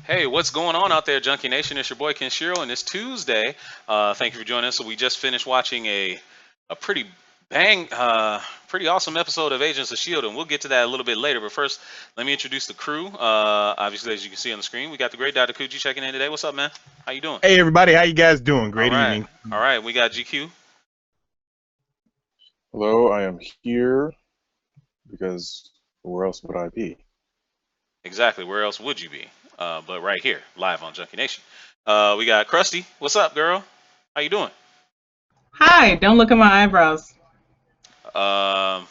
Hey, what's going on out there, Junkie Nation? It's your boy Kenshiro, and it's Tuesday. Thank you for joining us. So we just finished watching a pretty awesome episode of Agents of Shield, and we'll get to that a little bit later. But first, let me introduce the crew. Obviously, as you can see on the screen, we got the great Dr. Kuji checking in today. What's up, man? How you doing? Hey everybody, how you guys doing? All Great right, evening. all right. We got GQ. Hello, I am here because where else would I be? Exactly. Where else would you be? But right here, live on Junkie Nation. We got Krusty. What's up, girl? How you doing? Hi, don't look at my eyebrows. Um,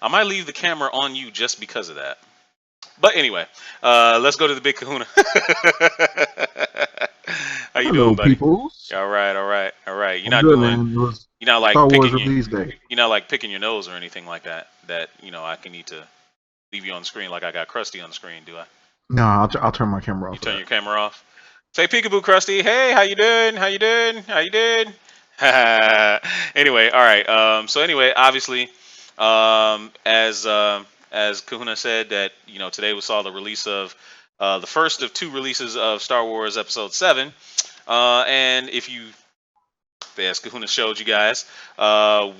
I might leave the camera on you just because of that. But anyway, let's go to the big Kahuna. How you doing, Hello, buddy? peoples. All right, all right, all right. I'm good, man. It was You're not like Star Wars picking release day. you're not like picking your nose or anything like that. That I can need to leave you on the screen like I got Krusty on the screen. Do I? No, I'll turn my camera You off for turn that. your camera off. Say peekaboo, Krusty. Hey, how you doing? How you doing? How you doing? Anyway, all right. So anyway, obviously, as Kahuna said that today we saw the release of the first of two releases of Star Wars Episode 7, and if you as Kahuna showed you guys,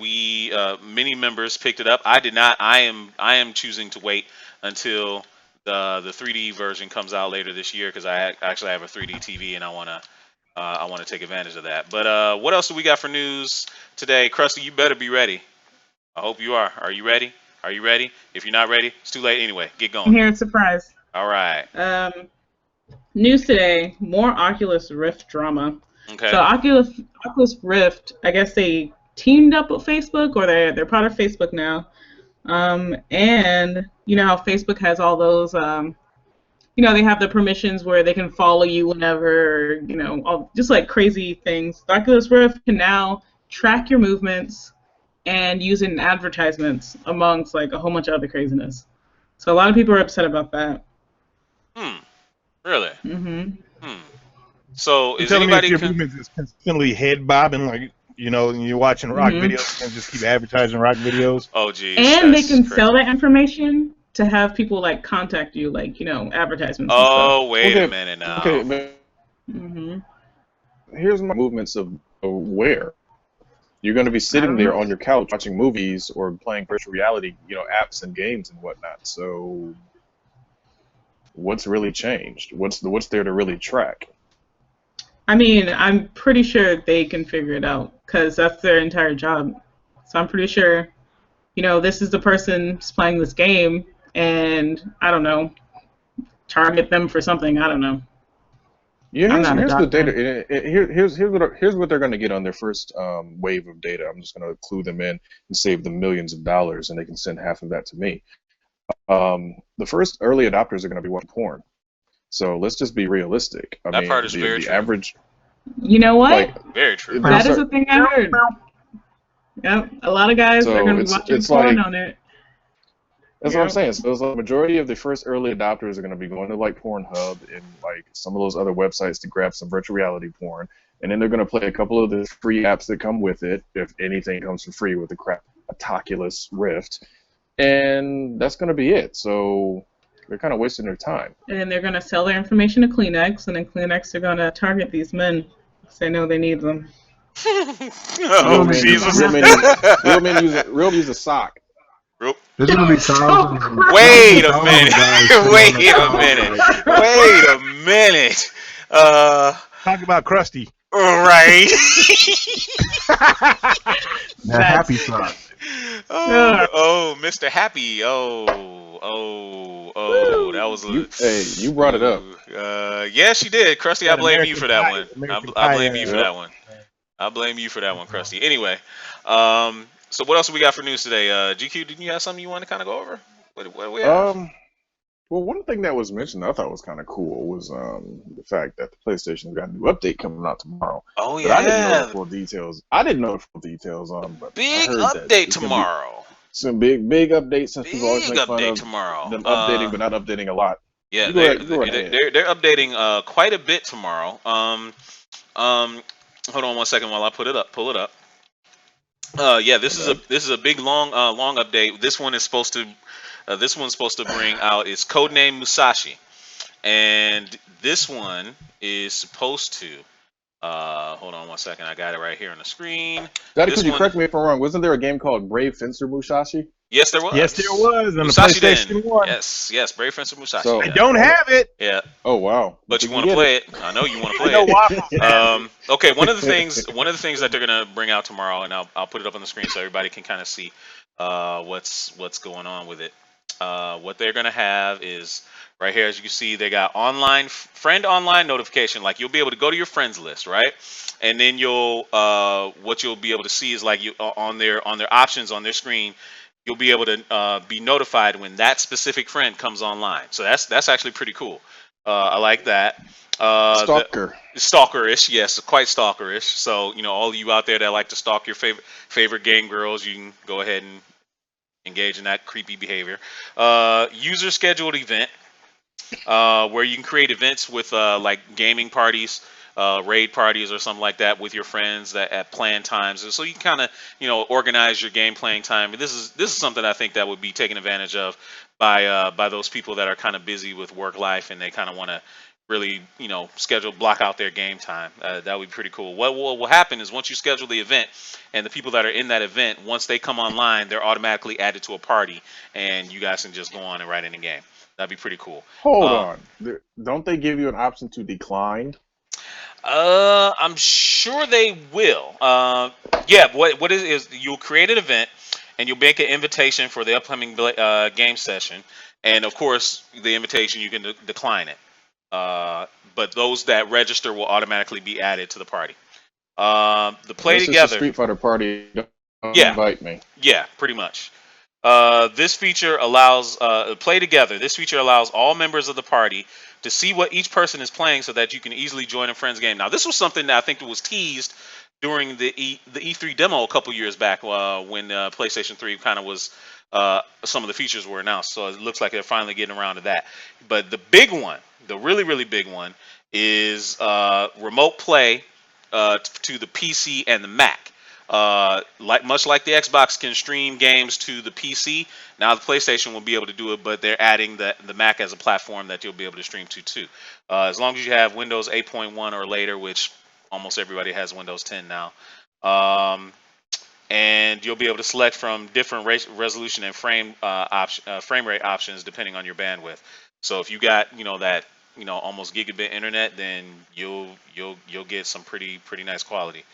we many members picked it up. I did not. I am choosing to wait until the 3D version comes out later this year because actually have a 3D TV and I wanna take advantage of that. But what else do we got for news today, Krusty? You better be ready. I hope you are. Are you ready? Are you ready? If you're not ready, it's too late anyway. Get I'm going. here at Surprise. All right. News today, more Oculus Rift drama. Okay. So Oculus Rift, I guess they teamed up with Facebook, or they're part of Facebook now. And you know how Facebook has all those, they have the permissions where they can follow you whenever, all, just like crazy things. The Oculus Rift can now track your movements and use it in advertisements amongst like a whole bunch of other craziness. So a lot of people are upset about that. Hmm. Really? Hmm. Hmm. So You is telling me if anybody? your movement is consistently head bobbing, like and you're watching rock Hmm. videos and just keep advertising rock videos? Oh, geez, And they that's can crazy. sell that information to have people like contact you, like advertisements and stuff. Oh, wait a Okay, minute okay, now. but Hmm. here's my movements of where you're going to be I sitting don't there know. on your couch watching movies or playing virtual reality, apps and games and whatnot. So what's really changed? What's there to really track? I mean, I'm pretty sure they can figure it out because that's their entire job. So I'm pretty sure, this is the person who's playing this game, and I don't know, target them for something. I don't know. Yeah, I'm here's not a here's the data. doctor. Here's what they're going to get on their first wave of data. I'm just going to clue them in and save them millions of dollars, and they can send half of that to me. The first early adopters are going to be watching porn. So let's just be realistic. I That part mean, is the very the true. average You know what? like Very true. they'll That is a start. thing I heard. Yep, a lot of guys are So going to be it's watching it's porn like on it. that's what I'm Yep. saying. So it's like the majority of the first early adopters are going to be going to like Pornhub and like some of those other websites to grab some virtual reality porn, and then they're going to play a couple of the free apps that come with it, if anything comes for free with the crap Oculus Rift, and that's going to be it. So they're kind of wasting their time. And then they're going to sell their information to Kleenex, and then Kleenex are going to target these men because they know they need them. Real Oh, men That's use going Jesus. to real men use happen. real men use a sock. Real- There's gonna be Oh, thousands. There's gonna be Wait a thousands of minute. guys sitting on Wait the a couch minute. like, Wait a minute. Uh, Talk about Krusty. right. that happy That's sock. Oh, oh, Mr. Happy. Oh, that woo. was You brought it up. yeah, she did. Krusty, I That blame you American for that Pie, one. American I Pie. blame you for Yep. that one. I blame you for that one, Krusty. Anyway, so what else we got for news today? GQ, didn't you have something you want to kind of go over? What do we have? Well, one thing that was mentioned I thought was kind of cool was the fact that the PlayStation's got a new update coming out tomorrow. Oh But I didn't know the yeah, full details. I didn't know the full details on, but I big heard that update it's gonna be tomorrow. some big updates since people always Big make fun update of tomorrow. them updating but not updating a lot. Yeah, You go ahead. You go right ahead. they're updating quite a bit tomorrow. Um, hold on one second while I pull it up. Yeah, Okay. this is a big long update. This one's supposed to bring out its codename Musashi, And this one is supposed to. Hold on one second. I got it right here on the screen. Daddy, This could you one, correct me if I'm wrong? Wasn't there a game called Brave Fencer Musashi? yes, there was. Yes, there was on the Musashi PlayStation Den. 1. Yes, Brave Fencer Musashi. So- I yeah. don't have it. Yeah, Oh wow! but you Did want to get play it. I know you want to I play know it. Waffles. Okay, one of the things that they're gonna bring out tomorrow, and I'll put it up on the screen so everybody can kind of see what's going on with it. What they're gonna have is right here, as you can see, they got friend online notification. Like you'll be able to go to your friends list, right? And then what you'll be able to see is like you on their options on their screen. You'll be able to be notified when that specific friend comes online. So that's actually pretty cool. I like that. Stalker. Stalkerish, yes, quite stalkerish. So all of you out there that like to stalk your favorite game girls, you can go ahead and engage in that creepy behavior. User scheduled event, where you can create events with like gaming parties, raid parties, or something like that with your friends at planned times. And so you kind of organize your game playing time. And this is something I think that would be taken advantage of by those people that are kind of busy with work life and they kind of want to really block out their game time. That would be pretty cool. What will happen is once you schedule the event and the people that are in that event, once they come online, they're automatically added to a party and you guys can just go on and write in the game. That'd be pretty cool. Hold on. Don't they give you an option to decline? I'm sure they will. Yeah, what is you'll create an event and you'll make an invitation for the upcoming game session, and of course the invitation you can decline it. But those that register will automatically be added to the party. The play This is a together. Street Fighter party. Don't Yeah. invite me. Yeah, pretty much. This feature allows play together. This feature allows all members of the party to see what each person is playing, so that you can easily join a friend's game. Now, this was something that I think was teased during the E3 demo a couple years back, when PlayStation 3 kind of was some of the features were announced. So it looks like they're finally getting around to that. But the big one, the really really big one, is remote play to the PC and the Mac. Much like the Xbox can stream games to the PC, now the PlayStation will be able to do it, but they're adding the Mac as a platform that you'll be able to stream to too. As long as you have Windows 8.1 or later, which almost everybody has Windows 10 now, and you'll be able to select from different resolution and frame rate options depending on your bandwidth. So if you got that almost gigabit internet, then you'll get some pretty nice quality.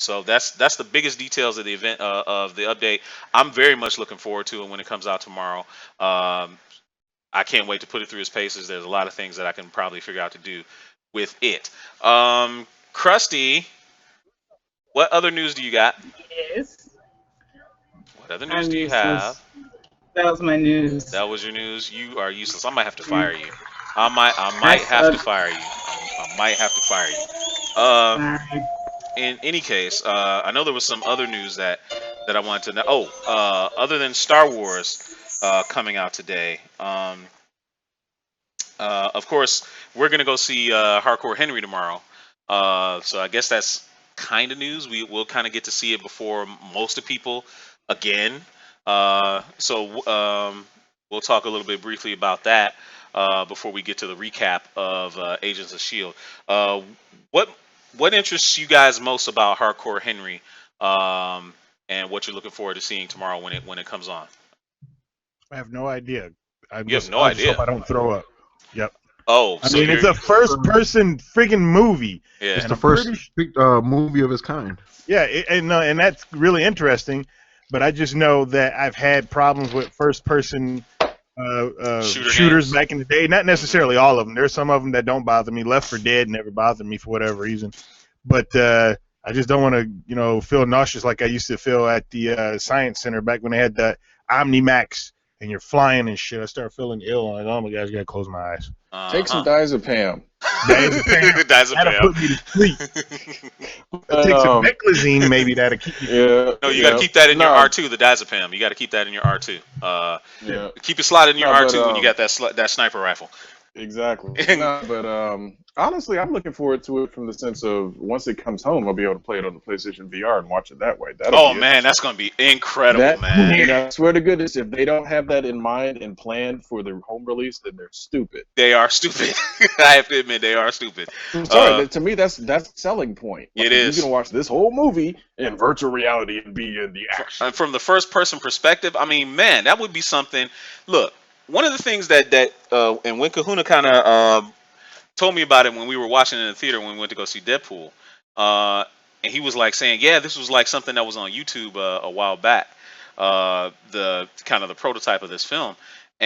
So that's the biggest details of the event, of the update. I'm very much looking forward to it when it comes out tomorrow. I can't wait to put it through its paces. There's a lot of things that I can probably figure out to do with it. Krusty, what other news do you got? Yes. What other I'm news do you useless. have? That was my news. That was your news. You are useless. I might have to fire you. I might have to fire you. I might have to fire you. Sorry. In any case, I know there was some other news that I wanted to know. Oh, other than Star Wars coming out today, of course, we're gonna go see Hardcore Henry tomorrow. So I guess that's kind of news. We'll kind of get to see it before most of people again. So we'll talk a little bit briefly about that before we get to the recap of Agents of Shield. What interests you guys most about Hardcore Henry, and what you're looking forward to seeing tomorrow when it comes on? I have no idea. You have no idea. Just hope I don't throw up. Yep. Oh, I mean, it's a first-person freaking movie. yeah. It's And the I'm first pretty movie of its kind. Yeah, and that's really interesting. But I just know that I've had problems with first-person shooters games. back in the day. Not necessarily all of them. There's some of them that don't bother me. Left 4 Dead never bothered me for whatever reason. But I just don't want to, feel nauseous like I used to feel at the Science Center back when they had the Omnimax and you're flying and shit. I started feeling ill. I'm like, oh my gosh, I gotta close my eyes. Take some diazepam. That'll put me to sleep. Take some meclizine, maybe that'll keep me. Yeah. No, you got to keep that in your R2, the diazepam. You got to keep that in your R2. Yeah. Keep it slotted in your No, R2 but, when you got that sniper rifle. Exactly. No, but honestly, I'm looking forward to it from the sense of once it comes home, I'll be able to play it on the PlayStation VR and watch it that way. That'll Oh be man, interesting. that's gonna be incredible, That man. and I swear to goodness, if they don't have that in mind and planned for the home release, then they're stupid. They are stupid. I have to admit, they are stupid. I'm sorry. Uh, To me, that's a selling point. it Like you is. can watch this whole movie in virtual reality and be in the action. And from the first person perspective, I mean, man, that would be something. Look, one of the things and when Kahuna kind of told me about it when we were watching it in the theater when we went to go see Deadpool, uh, and he was like saying, yeah, this was like something that was on YouTube a while back, the kind of the prototype of this film,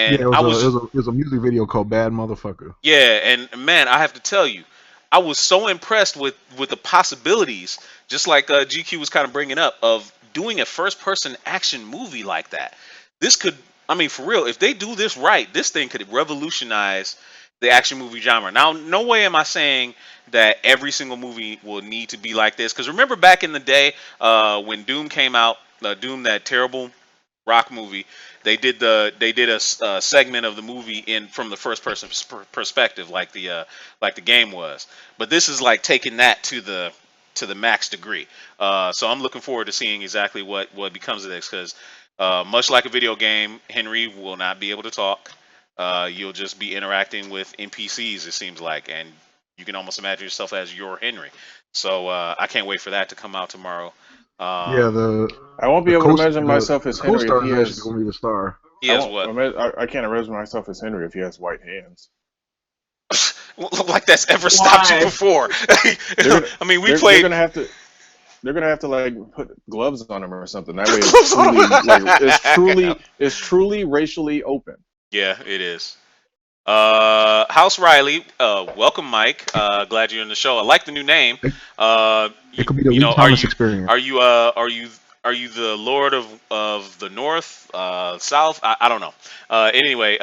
Yeah, and it I was was a music video called "Bad Motherfucker." yeah, and man, I have to tell you, I was so impressed with the possibilities, just like GQ was kind of bringing up, of doing a first-person action movie like that. This could, I mean, for real, if they do this right, this thing could revolutionize the action movie genre. Now, no way am I saying that every single movie will need to be like this, because remember back in the day when Doom came out, Doom, that terrible rock movie, they did a segment of the movie in from the first person perspective, like the game was. But this is like taking that to the max degree. So I'm looking forward to seeing exactly what becomes of this, because much like a video game, Henry will not be able to talk. You'll just be interacting with NPCs, it seems like, and you can almost imagine yourself as your Henry. So I can't wait for that to come out tomorrow. Yeah, Um, I won't be able to imagine myself the as Henry if co-star he is actually has. going to be the star. he I has won't. what? I can't imagine myself as Henry if he has white hands. Like that's ever stopped you Why? before. They're gonna. I mean, we They're played. gonna have to. They're gonna have to like put gloves on him or something. That way, it's Close on truly like him. it's truly racially open. Yeah, it is. House Riley, welcome, Mike. Glad you're in the show. I like the new name. It, You, it could be the you Lee know, Thomas experience. are you the Lord of the North, South? I don't know. Anyway,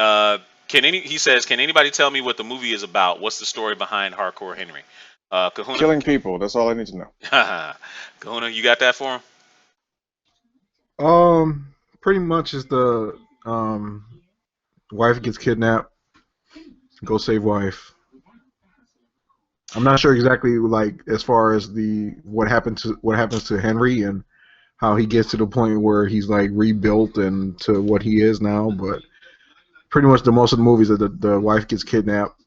he says, can anybody tell me what the movie is about? What's the story behind Hardcore Henry? Kahuna, Killing people. That's all I need to know. Kahuna, you got that for him? Pretty much is the um wife gets kidnapped, go save wife. I'm not sure exactly like as far as the what happens to Henry and how he gets to the point where he's like rebuilt and to what he is now, but pretty much the most of the movies that the wife gets kidnapped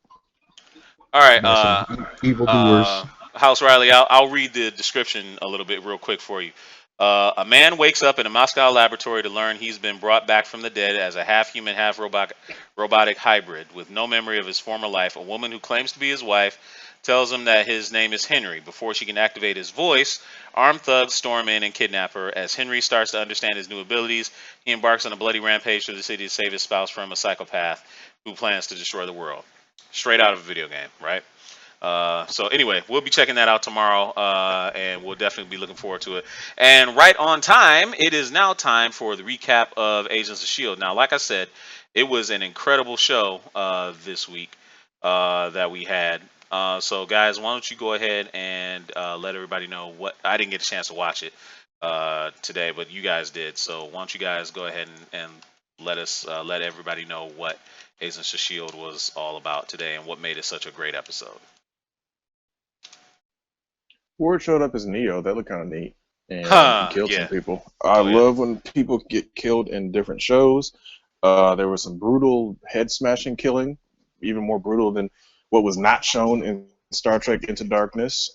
All right. by some evildoers. House Riley, I'll read the description a little bit real quick for you. A man wakes up in a Moscow laboratory to learn he's been brought back from the dead as a half-human, half-robotic hybrid with no memory of his former life. A woman who claims to be his wife tells him that his name is Henry. Before she can activate his voice, armed thugs storm in and kidnap her. As Henry starts to understand his new abilities, he embarks on a bloody rampage through the city to save his spouse from a psychopath who plans to destroy the world. Straight out of a video game, right? So anyway, we'll be checking that out tomorrow, and we'll definitely be looking forward to it. And right on time, it is now time for the recap of Agents of S.H.I.E.L.D. Now, like I said, it was an incredible show this week that we had. So guys, why don't you go ahead and let everybody know what I didn't get a chance to watch it today, but you guys did. So why don't you guys go ahead and let everybody know what Agents of S.H.I.E.L.D. was all about today and what made it such a great episode. Ward showed up as Neo. That looked kind of neat, and he killed Yeah. some people. I Oh, yeah. love when people get killed in different shows. There was some brutal head smashing killing, even more brutal than what was not shown in Star Trek Into Darkness.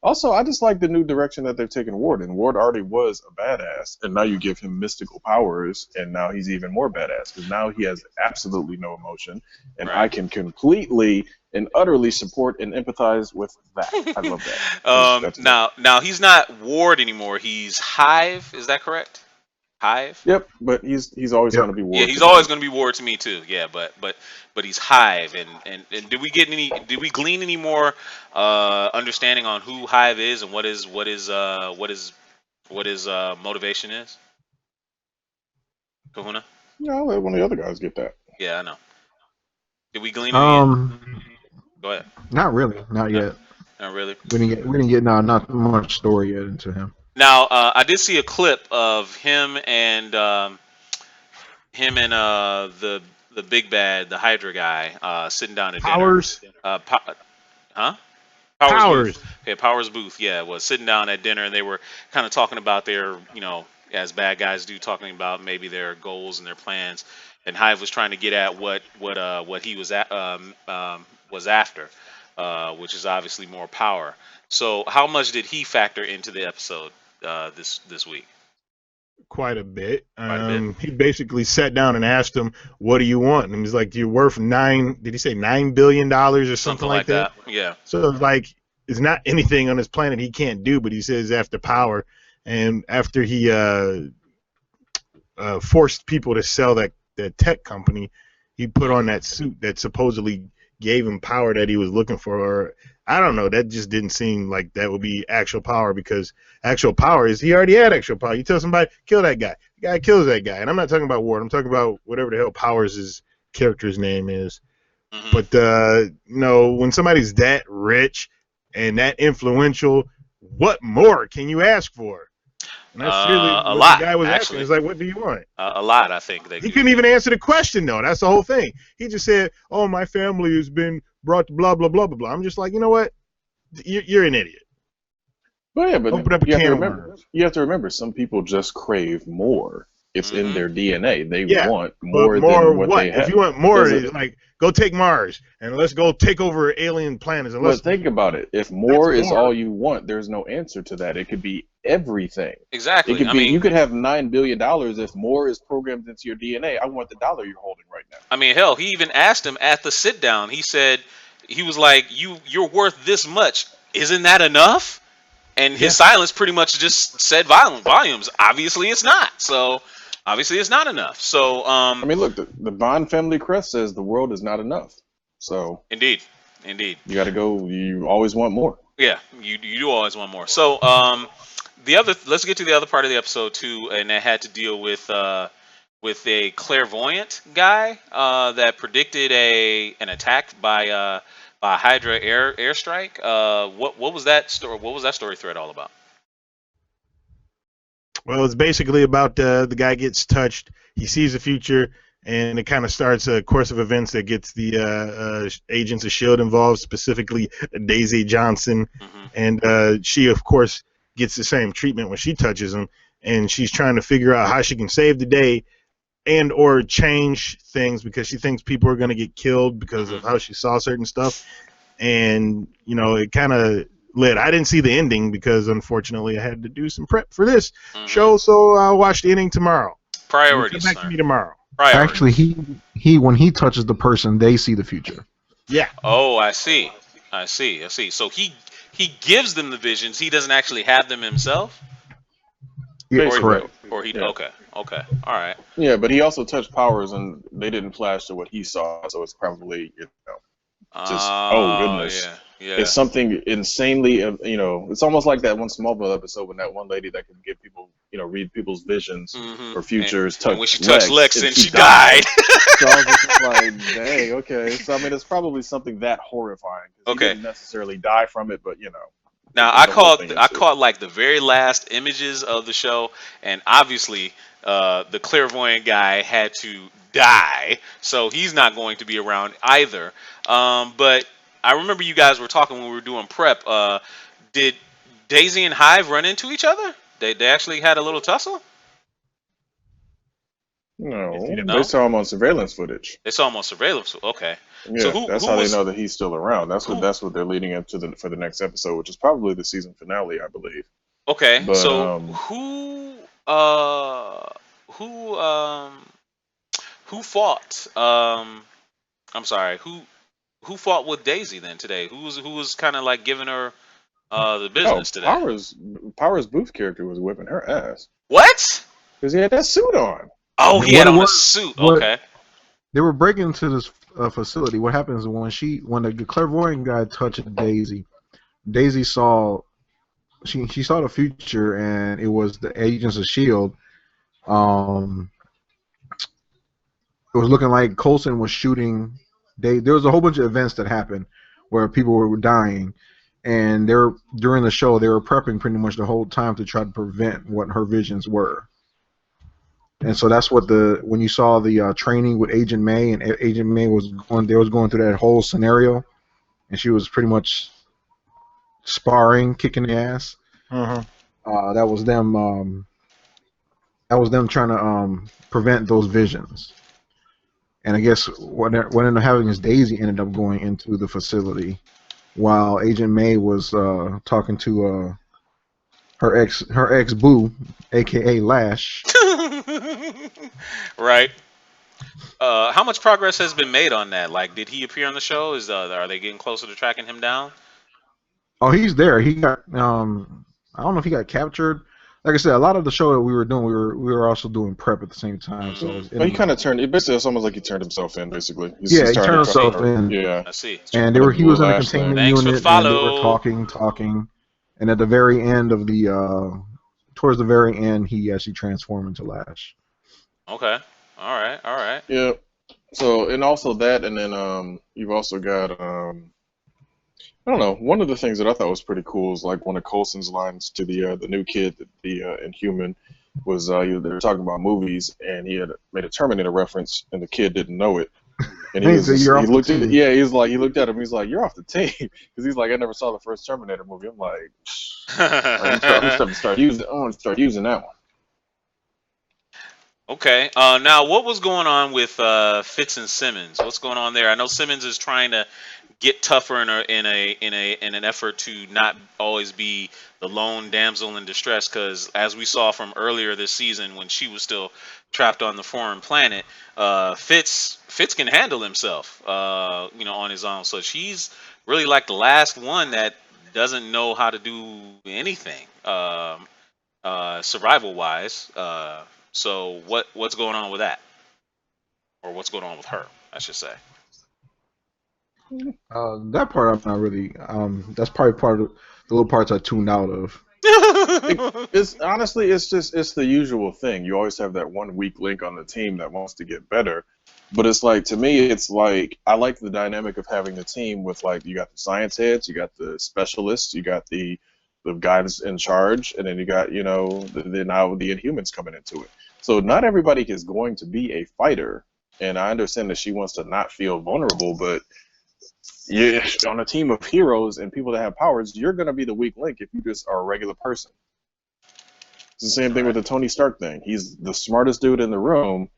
Also, I just like the new direction that they've taken Ward in. Ward already was a badass, and now you give him mystical powers, and now he's even more badass because now he has absolutely no emotion, and Right. I can completely and utterly support and empathize with that. I love that. That's Now he's not Ward anymore. He's Hive. Is that correct? Hive. Yep, but he's always Yep. going to be Ward. Yeah, he's to always me. going to be Ward to me too. Yeah, but he's Hive. And did we get any? Did we glean any more understanding on who Hive is and what his motivation is? Kahuna. Yeah, I'll let one of the other guys get that. Yeah, I know. Did we glean any? Go ahead. Not really, not No, yet. not really. We didn't get not much story yet into him. Now, I did see a clip of him and the big bad, the Hydra guy, sitting down at Powers. dinner. Huh? Powers Powers. Booth. Yeah, Powers Booth. Yeah, was sitting down at dinner, and they were kind of talking about their, as bad guys do, talking about maybe their goals and their plans. And Hive was trying to get at what he was after, which is obviously more power. So, how much did he factor into the episode this week? Quite a bit. Quite a bit. He basically sat down and asked him, "What do you want?" And he's like, "You're worth nine." Did he say $9 billion or something like that? Yeah. So it's like it's not anything on this planet he can't do, but he says after power, and after he forced people to sell that tech company, he put on that suit that supposedly gave him power that he was looking for. Or I don't know. That just didn't seem like that would be actual power, because actual power is he already had actual power. You tell somebody, kill that guy. The guy kills that guy. And I'm not talking about Ward. I'm talking about whatever the hell Powers' character's name is. Mm-hmm. But, when somebody's that rich and that influential, what more can you ask for? And that's really what a lot, the guy was actually. asking. It's like, what do you want? A lot, I think. He couldn't even answer the question, though. That's the whole thing. He just said, "Oh, my family has been brought to blah, blah, blah, blah, blah." I'm just like, you know what? You're an idiot. But yeah, but Open up a you have can to of remember. worms. You have to remember, some people just crave more. It's in Mhm. their DNA. They Yeah, want But more more than what what? they have. If you want more, There's a- it's like, go take Mars and let's go take over alien planets. And But let's, think about it. If more is more. all you want, there's no answer to that. It could be everything. Exactly. It could I be mean, you could have $9 billion if more is programmed into your DNA. I want the dollar you're holding right now. hell, he even asked him at the sit down. He said, he was like, "You're worth this much. Isn't that enough?" And his silence pretty much just said volumes. Obviously, it's not. So, obviously, it's not enough. So, I mean, look, the Bond family crest says the world is not enough. So indeed. you got to go. You always want more. Yeah, you do always want more. So, let's get to the other part of the episode too, and that had to deal with a clairvoyant guy that predicted an attack by Hydra airstrike. What was that story? What was that story thread all about? Well, it's basically about the guy gets touched. He sees the future, and it kind of starts a course of events that gets the agents of S.H.I.E.L.D. involved, specifically Daisy Johnson. Mm-hmm. And she, of course, gets the same treatment when she touches him, and she's trying to figure out how she can save the day and or change things, because she thinks people are going to get killed because of how she saw certain stuff. And, it kind of led. I didn't see the ending because, unfortunately, I had to do some prep for this show, so I'll watch the ending tomorrow. Priorities. Come back to me tomorrow. Priorities. Actually, he when he touches the person, they see the future. Yeah. Oh, I see. So he gives them the visions. He doesn't actually have them himself. Yeah, Basically. correct. Or he Yeah. Okay. All right. Yeah, but he also touched Powers, and they didn't flash to what he saw. So it's probably just oh goodness. Yeah. It's something insanely, it's almost like that one Smallville episode when that one lady that could give people, read people's visions Mhm. or futures. And when she touched Lex and she died. So I was just like, dang, okay. So I mean, it's probably something that horrifying. 'Cause Okay. He didn't necessarily die from it, but Now There's no whole thing I into it. caught like the very last images of the show, and obviously the clairvoyant guy had to die, so he's not going to be around either. But I remember you guys were talking when we were doing prep. Did Daisy and Hive run into each other? They actually had a little tussle. no, If you didn't know. they saw him on surveillance footage. They saw him on surveillance. Okay. Yeah, So that's who how was- they know that he's still around. That's what they're leading up to for the next episode, which is probably the season finale, I believe. Okay. But, So who fought? I'm sorry. Who fought with Daisy then today? Who was kind of like giving her the business today? Powers Booth's character was whipping her ass What? because he had that suit on. Oh, he What had it on a was- suit. what- Okay. They were breaking into this facility. What happens when the clairvoyant guy touched Daisy? Daisy saw she saw the future, and it was the agents of S.H.I.E.L.D. It was looking like Coulson was shooting. There was a whole bunch of events that happened where people were dying, and during the show they were prepping pretty much the whole time to try to prevent what her visions were. And so that's what when you saw the training with Agent May, and Agent May was going through that whole scenario, and she was pretty much sparring, kicking the ass. That was them. That was them trying to prevent those visions. And I guess what ended up happening is Daisy ended up going into the facility while Agent May was talking to her ex boo, aka Lash. Right. How much progress has been made on that? Like, did he appear on the show? Are they getting closer to tracking him down? Oh, he's there. He got I don't know if he got captured. Like I said, a lot of the show that we were doing, we were also doing prep at the same time. So he kind of turned. Basically, it's almost like he turned himself in. Basically, he turned himself in. Yeah, I see. And he was in the containment Thanks for the unit, and they follow. were talking, and at the very end of towards the very end, he actually transformed into Lash. Okay. All right. Yeah. So, and also that, and then you've also got I don't know. One of the things that I thought was pretty cool is like one of Coulson's lines to the new kid, the Inhuman, was they were talking about movies, and he had made a Terminator reference, and the kid didn't know it. And he looked at he looked at him, he's like, "You're off the team," because he's like, "I never saw the first Terminator movie." I'm like, I'm gonna start using that one. Okay. Now, what was going on with Fitz and Simmons? What's going on there? I know Simmons is trying to get tougher in an effort to not always be the lone damsel in distress. Because as we saw from earlier this season, when she was still trapped on the foreign planet, Fitz can handle himself, on his own. So she's really like the last one that doesn't know how to do anything, survival wise. So what's going on with that, or what's going on with her, I should say? That part I'm not really. That's probably part of the little parts I tuned out of. It's honestly, it's the usual thing. You always have that one weak link on the team that wants to get better. But it's like, to me, it's like I like the dynamic of having the team with, like, you got the science heads, you got the specialists, you got the guys in charge, and then you got now the Inhumans coming into it. So not everybody is going to be a fighter, and I understand that she wants to not feel vulnerable, but yeah, on a team of heroes and people that have powers, you're going to be the weak link if you just are a regular person. It's the same thing with the Tony Stark thing. He's the smartest dude in the room,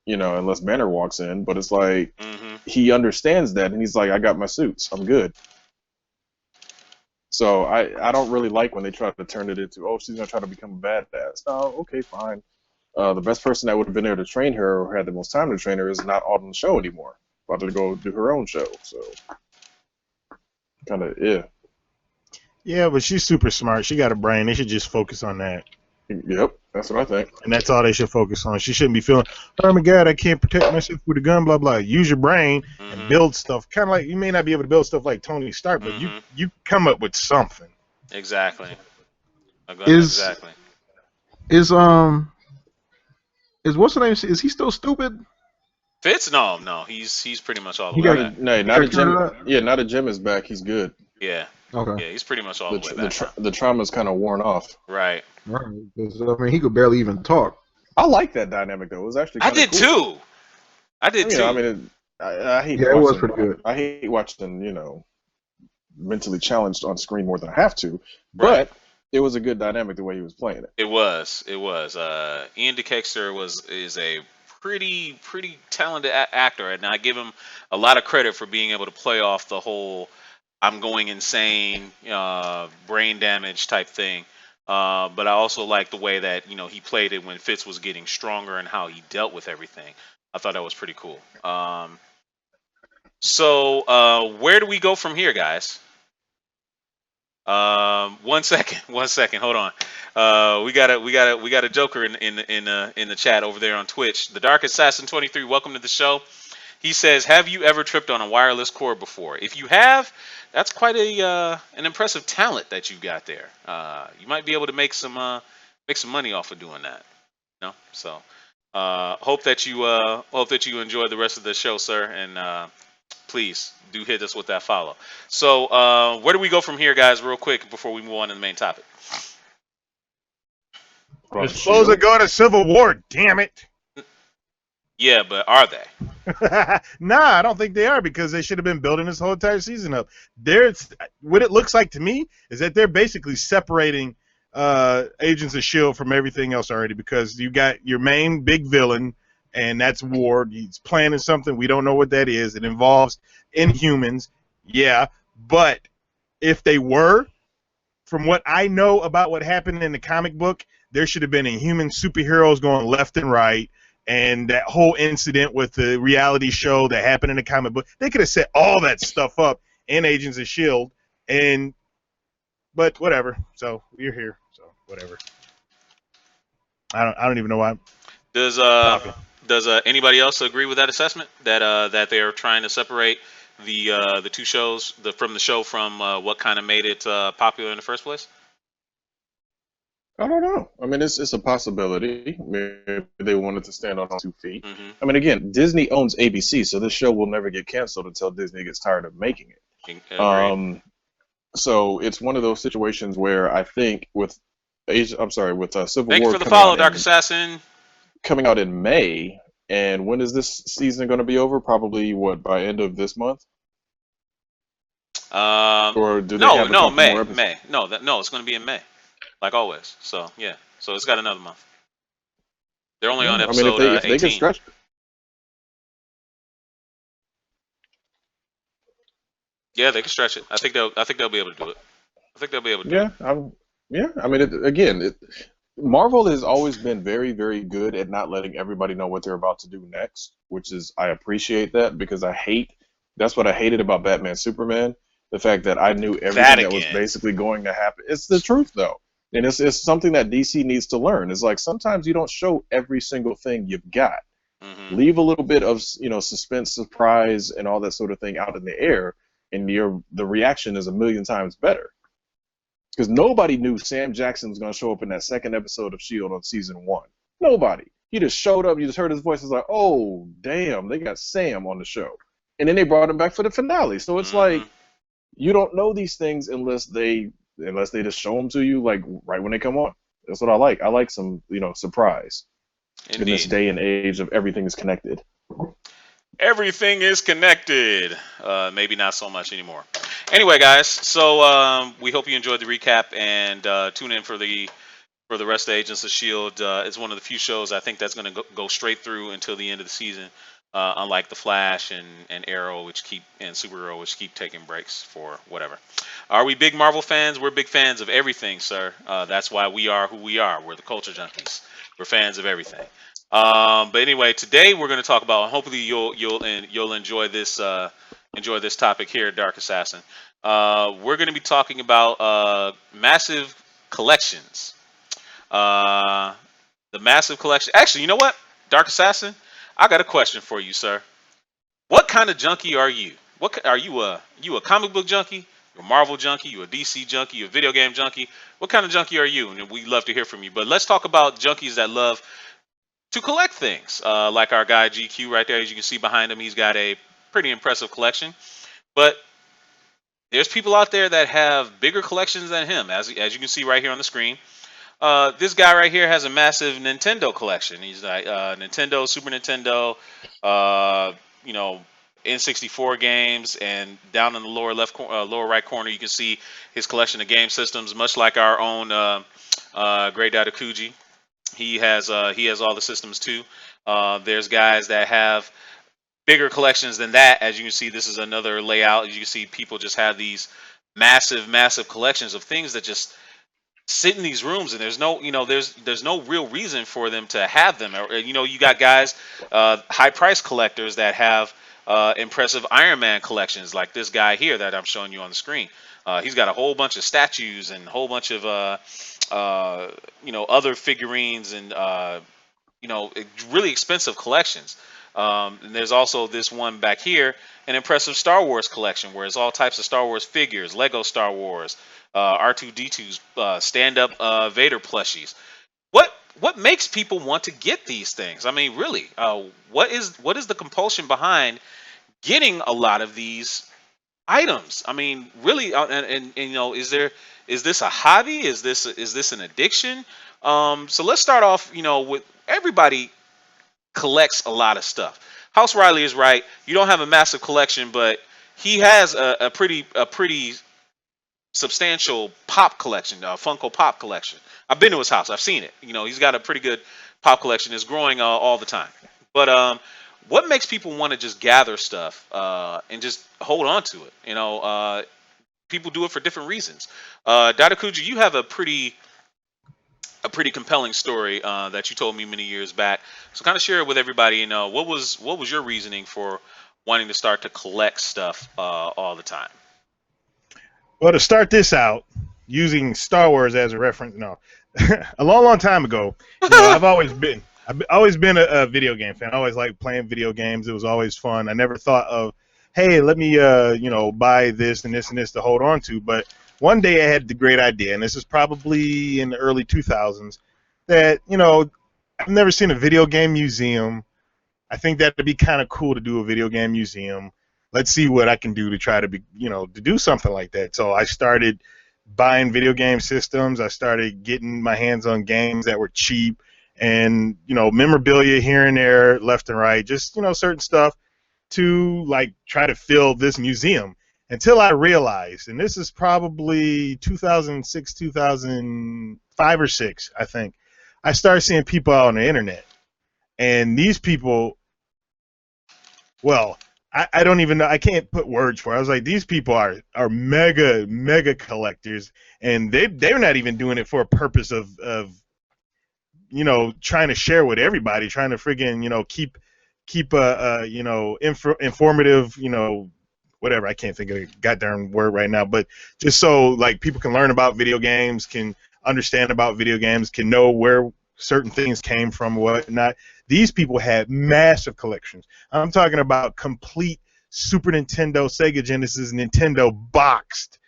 unless Banner walks in, but it's like he understands that, and he's like, I got my suits, I'm good. So I don't really like when they try to turn it into, oh, she's going to try to become a badass. Oh, okay, fine. The best person that would have been there to train her or had the most time to train her is not on the show anymore. About to go do her own show, so kind of, yeah. Yeah, but she's super smart. She got a brain. They should just focus on that. Yep, that's what I think. And that's all they should focus on. She shouldn't be feeling, oh my God, I can't protect myself with a gun, blah, blah. Use your brain and build stuff. Kind of like, you may not be able to build stuff like Tony Stark, but you come up with something. Exactly. Exactly. Is what's the name? Is he still stupid? Fitz? No, he's pretty much all the way back. No, not a Jim. Yeah, not a Jim is back. He's good. Yeah. Okay. Yeah, he's pretty much all the way back. The trauma's kind of worn off. Right. Right. I mean, he could barely even talk. I like that dynamic though. It was actually. I did cool. too. I did too. I mean, I hate. Yeah, it was pretty good. I hate watching mentally challenged on screen more than I have to, but it was a good dynamic the way he was playing it. It was. Ian DeKexter is a pretty talented actor, and I give him a lot of credit for being able to play off the whole "I'm going insane," brain damage type thing. But I also like the way that he played it when Fitz was getting stronger and how he dealt with everything. I thought that was pretty cool. So where do we go from here, guys? 1 second. Hold on. We got a joker in the chat over there on Twitch. The Dark Assassin 23. Welcome to the show. He says, "Have you ever tripped on a wireless cord before? If you have, that's quite an impressive talent that you've got there. You might be able to make some money off of doing that. So hope that you enjoy the rest of the show, sir, and please do hit us with that follow. So where do we go from here, guys? Real quick before we move on to the main topic. From They're supposed to Shield. go to Civil War. Damn it. Yeah, but are they? Nah, I don't think they are because they should have been building this whole entire season up. There's what it looks like to me is that they're basically separating Agents of Shield from everything else already because you got your main big villain and that's Ward. He's planning something we don't know what that is. It involves Inhumans, yeah, but if they were, from what I know about what happened in the comic book, there should have been Inhuman superheroes going left and right. And that whole incident with the reality show that happened in the comic book, they could have set all that stuff up in Agents of Shield, but whatever. So we're here. So whatever. I don't even know why I'm Does talking. anybody else agree with that assessment that they are trying to separate the two shows from the show from what kind of made it popular in the first place? I don't know. I mean, it's a possibility. Maybe they wanted to stand on 2 feet. Mm-hmm. I mean, again, Disney owns ABC, so this show will never get canceled until Disney gets tired of making it. So it's one of those situations where I think with Civil Thank you War for the follow, Dark Assassin. coming out in May, and when is this season going to be over? Probably by end of this month? Or do they have a couple more episodes? May. No, it's going to be in May, like always. So yeah, so it's got another month. They're only on I mean, episode if they can 18. stretch. Yeah, they can stretch it. I think they'll be able to do it. I think they'll be able to do it. Yeah. I mean, Marvel has always been very, very good at not letting everybody know what they're about to do next, which is I appreciate that because that's what I hated about Batman Superman, the fact that I knew everything that was basically going to happen. It's the truth though, and it's something that DC needs to learn. It's like sometimes you don't show every single thing you've got. Mm-hmm. Leave a little bit of suspense, surprise, and all that sort of thing out in the air, and the reaction is a million times better. Because nobody knew Sam Jackson was going to show up in that second episode of S.H.I.E.L.D. on season 1. Nobody. He just showed up. You just heard his voice. It's like, oh, damn, they got Sam on the show. And then they brought him back for the finale. So it's like, you don't know these things unless they just show them to you, like, right when they come on. That's what I like. I like some, surprise. Indeed. In this day and age of everything is connected. Everything is connected. Maybe not so much anymore. Anyway, guys, so we hope you enjoyed the recap and tune in for the rest of Agents of S.H.I.E.L.D. It's one of the few shows I think that's going to go straight through until the end of the season, unlike The Flash and Arrow, and Supergirl, which keep taking breaks for whatever. Are we big Marvel fans? We're big fans of everything, sir. That's why we are who we are. We're the culture junkies. We're fans of everything. But anyway, today we're going to talk about. Hopefully, you'll enjoy this topic here, Dark Assassin. We're going to be talking about massive collections. The massive collection. Actually, you know what, Dark Assassin? I got a question for you, sir. What kind of junkie are you? Are you a comic book junkie? You a Marvel junkie? You a DC junkie? You a video game junkie? What kind of junkie are you? And we'd love to hear from you. But let's talk about junkies that love to collect things, like our guy GQ right there. As you can see behind him, he's got a pretty impressive collection. But there's people out there that have bigger collections than him, as you can see right here on the screen. This guy right here has a massive Nintendo collection. He's like Nintendo, Super Nintendo, N64 games, and down in the lower right corner, you can see his collection of game systems, much like our own Great Data Kuji. He has all the systems too. There's guys that have bigger collections than that. As you can see, this is another layout. As you can see, people just have these massive collections of things that just sit in these rooms, and there's no real reason for them to have them. You got guys, high price collectors that have impressive Iron Man collections, like this guy here that I'm showing you on the screen. He's got a whole bunch of statues and a whole bunch of other figurines and really expensive collections. And there's also this one back here, an impressive Star Wars collection, where it's all types of Star Wars figures, Lego Star Wars, R2-D2's stand-up Vader plushies. What makes people want to get these things? I mean, really, what is the compulsion behind getting a lot of these items? I mean, really, and is this a hobby? Is this an addiction? So let's start off, with everybody collects a lot of stuff. House Riley is right. You don't have a massive collection, but he has a pretty substantial pop collection, Funko Pop collection. I've been to his house. I've seen it. He's got a pretty good pop collection. It's growing all the time. But what makes people want to just gather stuff and just hold on to it? People do it for different reasons. Dadakuji, you have a pretty compelling story that you told me many years back. So kind of share it with everybody. What was your reasoning for wanting to start to collect stuff all the time? Well, to start this out, using Star Wars as a reference, no, a long, long time ago, I've always been a video game fan. I always liked playing video games. It was always fun. I never thought of, hey, let me, buy this and this and this to hold on to. But one day I had the great idea, and this is probably in the early 2000s, that, I've never seen a video game museum. I think that would be kind of cool to do a video game museum. Let's see what I can do to try to to do something like that. So I started buying video game systems. I started getting my hands on games that were cheap and, memorabilia here and there, left and right, just, certain stuff to like try to fill this museum until I realized, and this is probably 2006, 2005 or 6, I think, I started seeing people out on the internet. And these people, well, I don't even know. I can't put words for it. I was like, these people are mega, mega collectors, and they're not even doing it for a purpose of trying to share with everybody, trying to friggin', keep a informative, whatever. I can't think of a goddamn word right now, but just so like people can learn about video games, can understand about video games, can know where certain things came from, whatnot. These people had massive collections. I'm talking about complete Super Nintendo, Sega Genesis, Nintendo boxed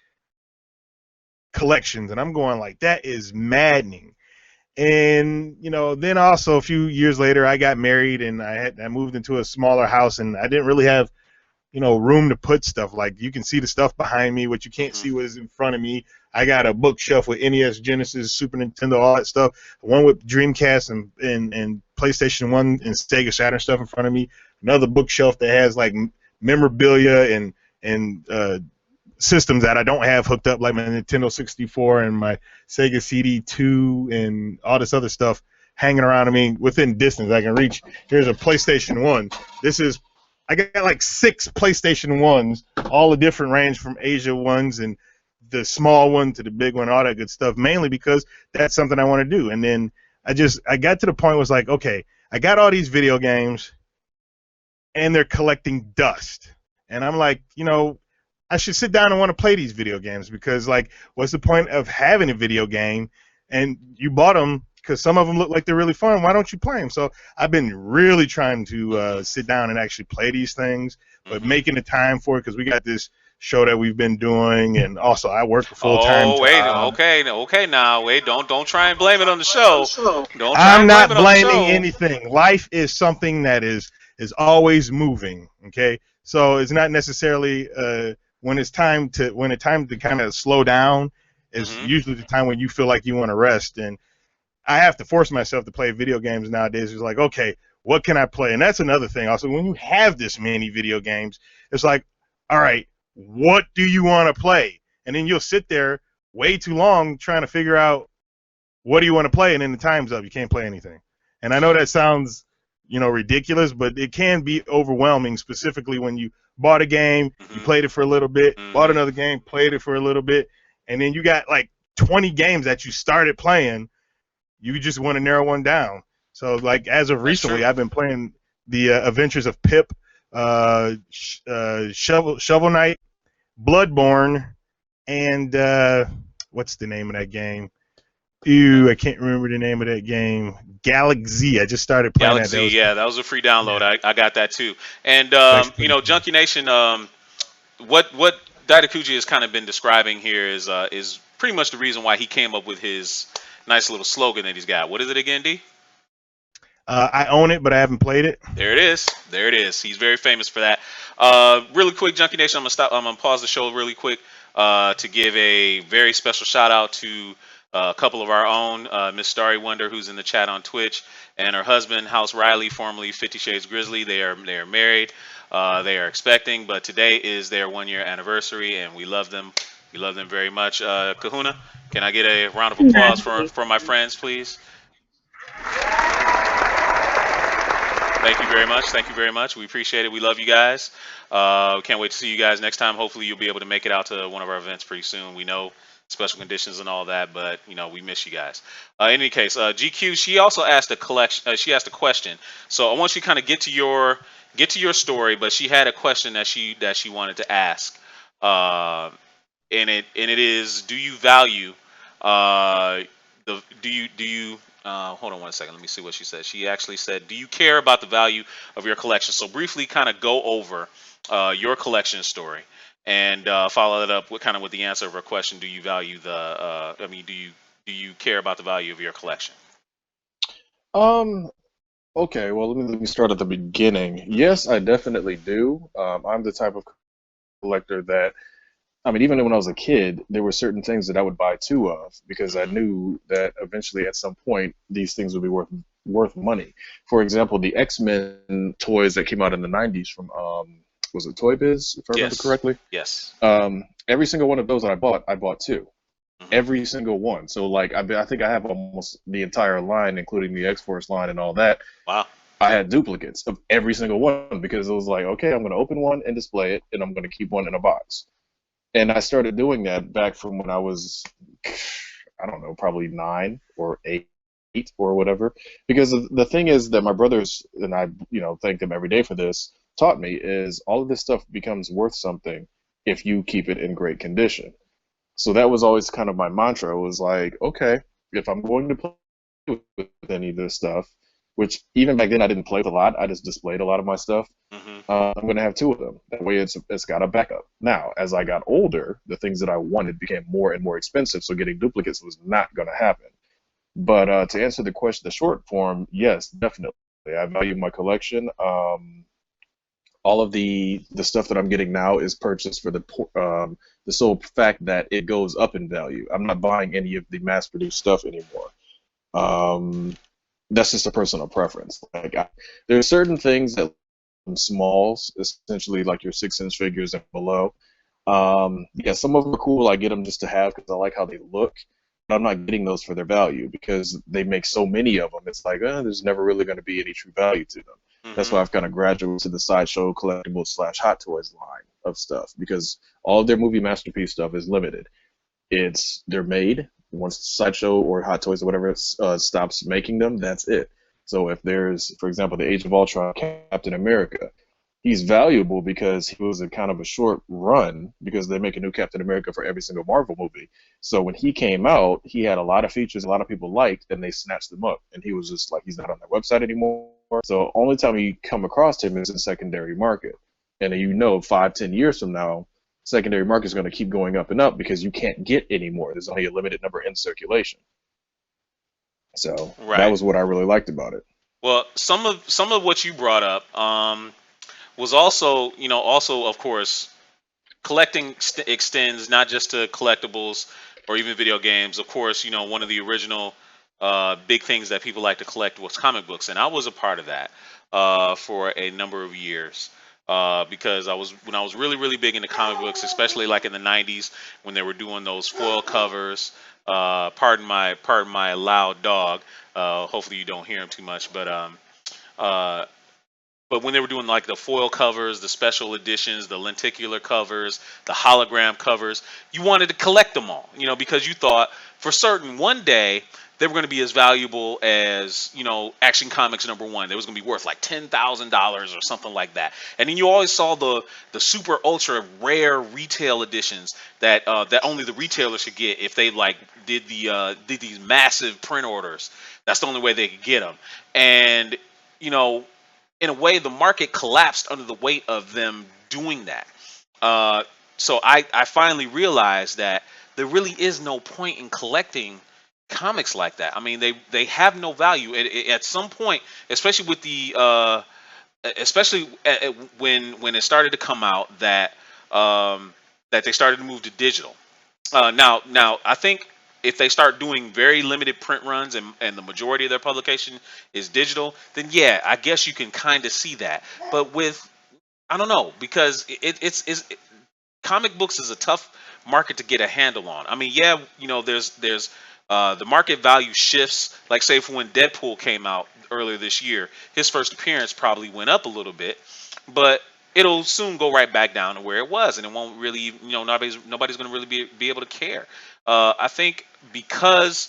collections, and I'm going like, that is maddening. And then also a few years later, I got married and I moved into a smaller house, and I didn't really have room to put stuff. Like, you can see the stuff behind me. What you can't see what is in front of me. I got a bookshelf with NES, Genesis, Super Nintendo, all that stuff. One with Dreamcast and PlayStation 1 and Sega Saturn stuff in front of me. Another bookshelf that has like memorabilia and systems that I don't have hooked up, like my Nintendo 64 and my Sega CD2 and all this other stuff hanging around. I mean, within distance I can reach. Here's a PlayStation 1. I got like 6 PlayStation 1s, all the different range from Asia ones and the small one to the big one, all that good stuff, mainly because that's something I want to do. And then I got to the point where it was like, okay, I got all these video games and they're collecting dust. And I'm like, I should sit down and want to play these video games, because like, what's the point of having a video game and you bought them because some of them look like they're really fun? Why don't you play them? So I've been really trying to sit down and actually play these things, but making the time for it, because we got this show that we've been doing, and also I work a full-time Oh, wait, job. okay, now wait, don't try and blame it on the show. Don't try I'm and not blame it on the blaming show. anything. Life is something that is always moving. Okay, so it's not necessarily when it's time to kind of slow down is Mhm. usually the time when you feel like you want to rest. And I have to force myself to play video games nowadays. It's like, okay, what can I play? And that's another thing. Also, when you have this many video games, it's like, all right, what do you want to play? And then you'll sit there way too long trying to figure out what do you want to play, and then the time's up. You can't play anything. And I know that sounds, ridiculous, but it can be overwhelming, specifically when you bought a game, you Mhm. played it for a little bit, bought Mhm. another game, played it for a little bit, and then you got like 20 games that you started playing. You just want to narrow one down. So, like, as of That's recently, true. I've been playing the Adventures of Pip, Shovel Knight, Bloodborne, and what's the name of that game? Ew, I can't remember the name of that game. Galaxy. I just started playing that. Galaxy, yeah, that was a free download. Yeah, I got that too. And that's pretty cool. Junkie Nation, what Daidakuji has kind of been describing here is pretty much the reason why he came up with his nice little slogan that he's got. What is it again, D? I own it, but I haven't played it. There it is. There it is. He's very famous for that. Really quick, Junkie Nation, I'm gonna stop. I'm gonna pause the show really quick to give a very special shout out to a couple of our own, Miss Starry Wonder, who's in the chat on Twitch, and her husband, House Riley, formerly 50 Shades Grizzly. They are married. They are expecting, but today is their 1 year anniversary, and we love them. We love them very much. Kahuna, can I get a round of applause for my friends, please? Thank you very much. Thank you very much. We appreciate it. We love you guys. We can't wait to see you guys next time. Hopefully, you'll be able to make it out to one of our events pretty soon. We know special conditions and all that, but we miss you guys. In any case, GQ, she also asked a collection. She asked a question. So I want you to kind of get to your story, but she had a question that she wanted to ask. Uh, and it is, do you value the do you hold on one second, let me see what she said. She actually said, do you care about the value of your collection? So briefly kind of go over your collection story, and follow that up with with the answer of her question. Do you value do you care about the value of your collection? Um, okay, well, let me start at the beginning. Yes, I definitely do. I'm the type of collector that, I mean, even when I was a kid, there were certain things that I would buy two of because I knew that eventually, at some point, these things would be worth money. For example, the X-Men toys that came out in the '90s from was it Toy Biz, if I remember Yes. correctly? Yes. Every single one of those that I bought two. Mhm. Every single one. So like I think I have almost the entire line, including the X-Force line and all that. Wow. I had duplicates of every single one because it was like, okay, I'm going to open one and display it, and I'm going to keep one in a box. And I started doing that back from when I was, I don't know, probably 9 or 8 or whatever. Because the thing is that my brothers, and I, thank them every day for this, taught me is all of this stuff becomes worth something if you keep it in great condition. So that was always kind of my mantra. It was like, okay, if I'm going to play with any of this stuff, which even back then I didn't play with a lot, I just displayed a lot of my stuff. Hmm. I'm going to have two of them. That way it's got a backup. Now, as I got older, the things that I wanted became more and more expensive, so getting duplicates was not going to happen. But to answer the question, the short form, yes, definitely. I value my collection. All of the stuff that I'm getting now is purchased for the sole fact that it goes up in value. I'm not buying any of the mass-produced stuff anymore. That's just a personal preference. Like there's certain things that smalls, essentially like your 6-inch figures and below. Yeah, some of them are cool. I get them just to have because I like how they look. But I'm not getting those for their value because they make so many of them. It's like, there's never really going to be any true value to them. That's Hmm. why I've kind of graduated to the sideshow collectibles / Hot Toys line of stuff because all of their movie masterpiece stuff is limited. They're made once Sideshow or Hot Toys or whatever stops making them. That's it. So if there's, for example, the Age of Ultron Captain America, he's valuable because he was a kind of a short run because they make a new Captain America for every single Marvel movie. So when he came out, he had a lot of features a lot of people liked, and they snatched them up. And he was just like, he's not on their website anymore. So only time you come across him is in secondary market. And 5-10 years from now, secondary market is going to keep going up and up because you can't get any more. There's only a limited number in circulation. So that Right. was what I really liked about it. Well, some of what you brought up was also of course, collecting extends not just to collectibles or even video games. Of course, one of the original big things that people like to collect was comic books, and I was a part of that for a number of years. Because when I was really really big into comic books, especially like in the '90s when they were doing those foil covers. Pardon my loud dog. Hopefully you don't hear him too much, uh, but when they were doing like the foil covers, the special editions, the lenticular covers, the hologram covers, you wanted to collect them all, because you thought for certain one day they were going to be as valuable as, Action Comics #1. They was going to be worth like $10,000 or something like that. And then you always saw the super ultra rare retail editions that only the retailer should get if they like did these massive print orders. That's the only way they could get them. And you know in a way, the market collapsed under the weight of them doing that. Uh, so I finally realized that there really is no point in collecting comics like that. I mean, they have no value at some point, especially with when it started to come out that they started to move to digital. Now I think if they start doing very limited print runs and the majority of their publication is digital, then yeah, I guess you can kind of see that. But with, I don't know, because comic books is a tough market to get a handle on. I mean, yeah, there's the market value shifts. Like say for when Deadpool came out earlier this year, his first appearance probably went up a little bit, but it'll soon go right back down to where it was, and it won't really, nobody's going to really be able to care. I think because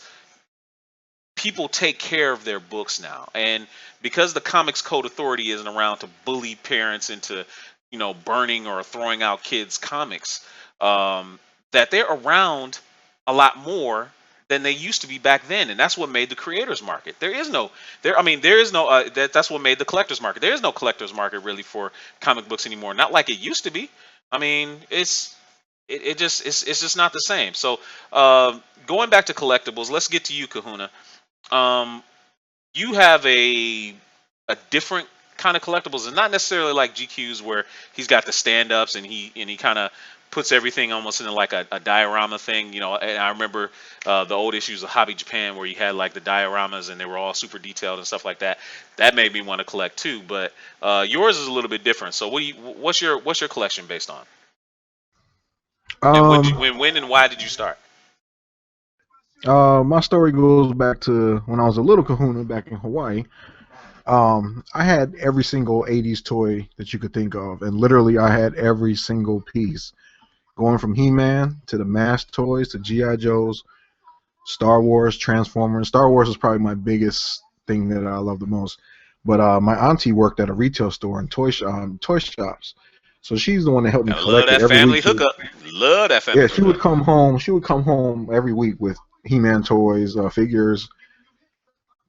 people take care of their books now, and because the Comics Code Authority isn't around to bully parents into burning or throwing out kids comics, that they're around a lot more than they used to be back then, and that's what made the creators market. That's what made the collectors market. There is no collectors market really for comic books anymore, not like it used to be. I mean, it's just not the same. So going back to collectibles, let's get to you, Kahuna. um, you have a different kind of collectibles, and not necessarily like GQ's where he's got the stand-ups and he kind of puts everything almost in like a diorama thing. And I remember the old issues of Hobby Japan where you had like the dioramas and they were all super detailed and stuff like that. That made me want to collect too. But yours is a little bit different. So what's your collection based on? And when and why did you start? My story goes back to when I was a little Kahuna back in Hawaii. I had every single 80s toy that you could think of, and literally I had every single piece, going from He-Man to the MASH toys to G.I. Joes, Star Wars, Transformers. Star Wars is probably my biggest thing that I love the most. But my auntie worked at a retail store and toy shops, so she's the one that helped me Gotta love collect it that every family week. hookup. Love that family Yeah, hookup. she would come home. She would come home every week with He-Man toys, figures,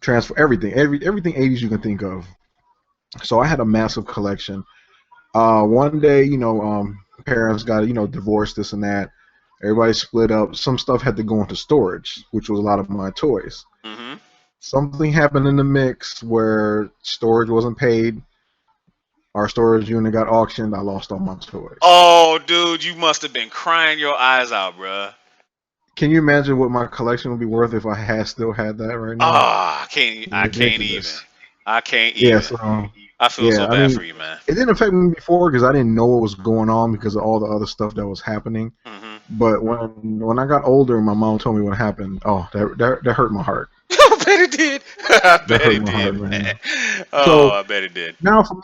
transfer everything, everything 80s you can think of. So I had a massive collection. One day, parents got divorced, this and that. Everybody split up. Some stuff had to go into storage, which was a lot of my toys. Hmm. Something happened in the mix where storage wasn't paid. Our storage unit got auctioned. I lost all my toys. Oh, dude, you must have been crying your eyes out, bruh. Can you imagine what my collection would be worth if I had still had that right now? Ah, I can't even. Ridiculous. I can't Yeah, even. so I feel yeah, so I bad for mean, you, man. it didn't affect me before because I didn't know what was going on because of all the other stuff that was happening. Hmm. But when I got older and my mom told me what happened, oh, that hurt my heart. I bet it did. I That bet hurt it my heart, did, man. man. Oh, So I bet it did. now for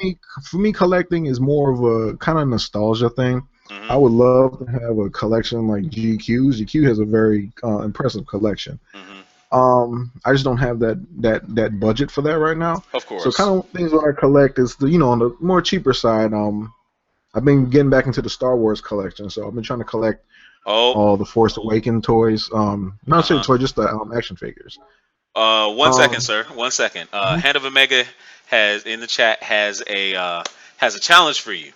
me, collecting is more of a kind of nostalgia thing. I Hmm. would love to have a collection like GQ's. GQ has a very impressive collection. Hmm. I just don't have that budget for that right now. Of So course. kind of things that I collect is on the more cheaper side. I've been getting back into the Star Wars collection, so I've been trying to collect Oh, all the Force Awakens toys. Not necessarily uh-huh. toys, just the action figures. 1 second, Um, sir. 1 second. mhm. Hand of Omega has in the chat has a challenge for you.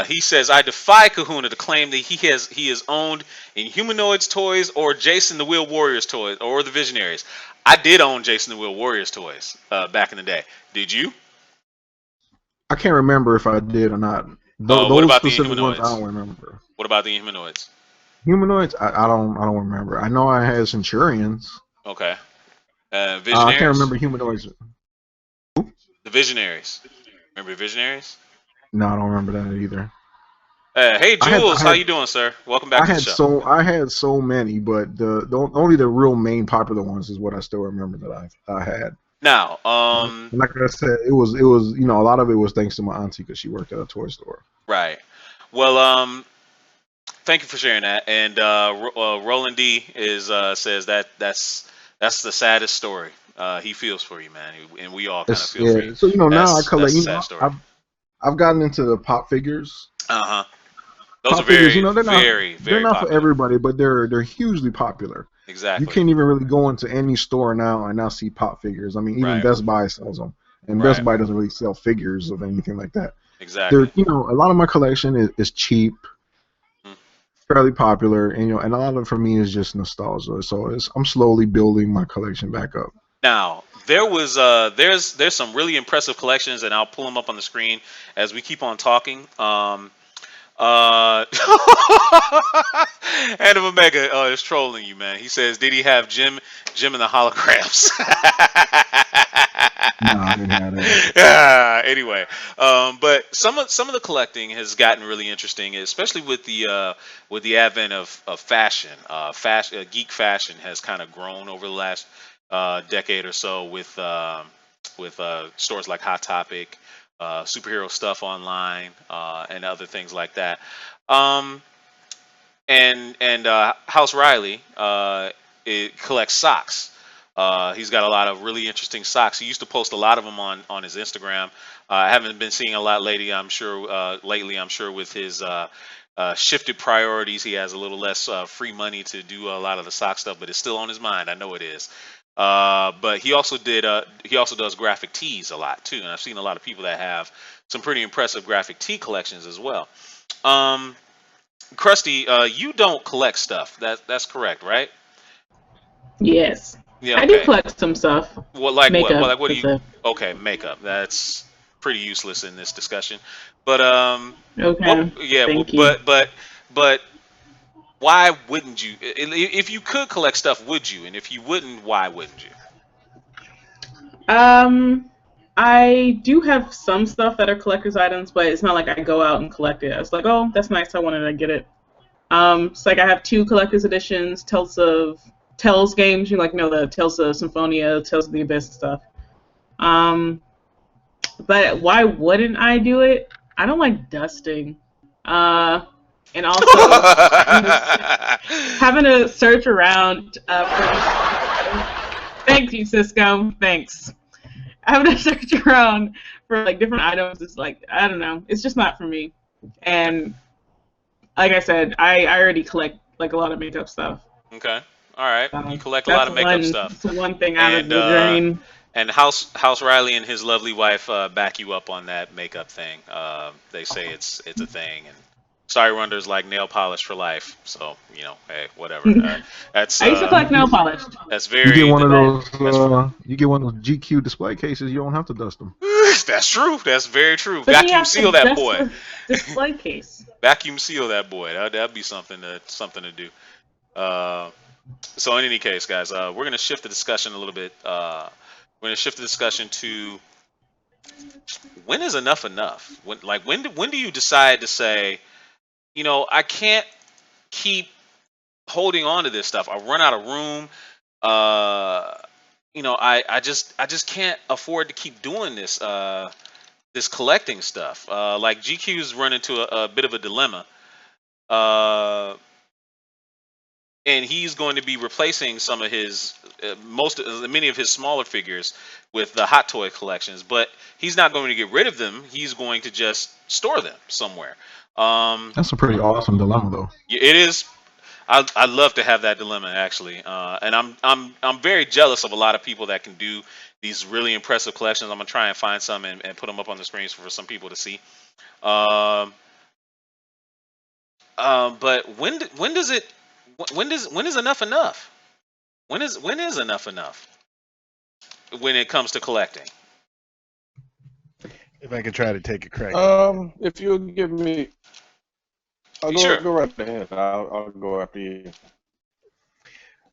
He says, "I defy Kahuna to claim that he is owned in Humanoids toys or Jason the Wheel Warriors toys or the Visionaries." I did own Jason the Wheel Warriors toys back in the day. Did you? I can't remember if I did or not. What Those about the specific ones I Inhumanoids? don't remember. What about the Inhumanoids? Humanoids, I don't remember. I know I had Centurions. Okay. I can't Visionaries? remember humanoids. The Visionaries. Remember the Visionaries? No, I don't remember that either. Hey I had Jules, I how had you doing, sir? Welcome back to the show. I had so many, but only the real main popular ones is what I still remember that I had. Now, And like I said, it was a lot of it was thanks to my auntie because she worked at a toy store. right. Well, thank you for sharing that. And Roland D says that's the saddest story. He feels for you, man, and we all kind of feel for you. So now I collect. That's a sad story. I've gotten into the pop figures. Uh-huh. Those are Pop figures, very, they're very not for popular. everybody, but they're hugely popular. You Exactly. can't even really go into any store now and not see pop figures. I mean, even Right. Best Buy sells them, and Right. Best Buy doesn't really sell figures of anything like that. Exactly. They're a lot of my collection is cheap, Mhm. fairly popular, and and a lot of it for me is just nostalgia. So I'm slowly building my collection back up. Now, there's some really impressive collections, and I'll pull them up on the screen as we keep on talking. And Omega is trolling you, man. He says, "Did he have Jim and the holograms?" No, I didn't have that. Anyway, but some of the collecting has gotten really interesting, especially with the advent of fashion. Geek fashion has kind of grown over the last decade or so with stores like Hot Topic, superhero stuff online, and other things like that. Um, and House Riley, it collects socks. He's got a lot of really interesting socks. He used to post a lot of them on his Instagram. I haven't been seeing a lot lately. I'm sure with his shifted priorities, he has a little less free money to do a lot of the sock stuff, but it's still on his mind. I know it is. But he also does graphic tees a lot too, and I've seen a lot of people that have some pretty impressive graphic tee collections as well. Um, Krusty, you don't collect stuff. That's correct, right? Yes. Yeah. I do Okay. collect some stuff. What like what? Well, Makeup. like what do That's you? it. Okay, makeup. That's pretty useless in this discussion. But Okay. yeah, Thank you. but why wouldn't you? If you could collect stuff, would you? And if you wouldn't, why wouldn't you? Um, I do have some stuff that are collector's items, but it's not like I go out and collect it. It's like, oh, that's nice. I wanted to get it. It's like I have two collector's editions, Tales games. The Tales of Symphonia, Tales of the Abyss and stuff. Um, but why wouldn't I do it? I don't like dusting. And also having to search around for. Thank you, Cisco. Thanks. Having to search around for like different items is like I don't know. It's just not for me. And like I said, I already collect like a lot of makeup stuff. Okay. All right. You So collect a lot of makeup stuff, that's one thing out of and the drain. House Riley and his lovely wife back you up on that makeup thing. They say it's a thing, and Sorry Wonder's like nail polish for life. So hey, whatever. That's I used to collect nail polish. that's You get very. one of That's, those. You get one of those GQ display cases. You don't have to dust them. that's true. That's very true. But you Vacuum have to seal that dust boy. the display case. Vacuum seal that boy. That'd be something to do. So in any case, guys, we're gonna shift the discussion a little bit. We're gonna shift the discussion to when is enough enough? When do you decide to say, I can't keep holding on to this stuff. I run out of room. I just can't afford to keep doing this collecting stuff. Like GQ's run into a bit of a dilemma. Uh, and he's going to be replacing some of his many of his smaller figures with the hot toy collections, but he's not going to get rid of them. He's going to just store them somewhere. That's a pretty awesome dilemma, though. It is. I love to have that dilemma actually, and I'm very jealous of a lot of people that can do these really impressive collections. I'm gonna try and find some and put them up on the screens for some people to see. Um, but when is enough enough? When is enough enough when it comes to collecting? If I could try to take a crack at it. If you'll give me, I'll Sure. go right ahead. I'll go after you.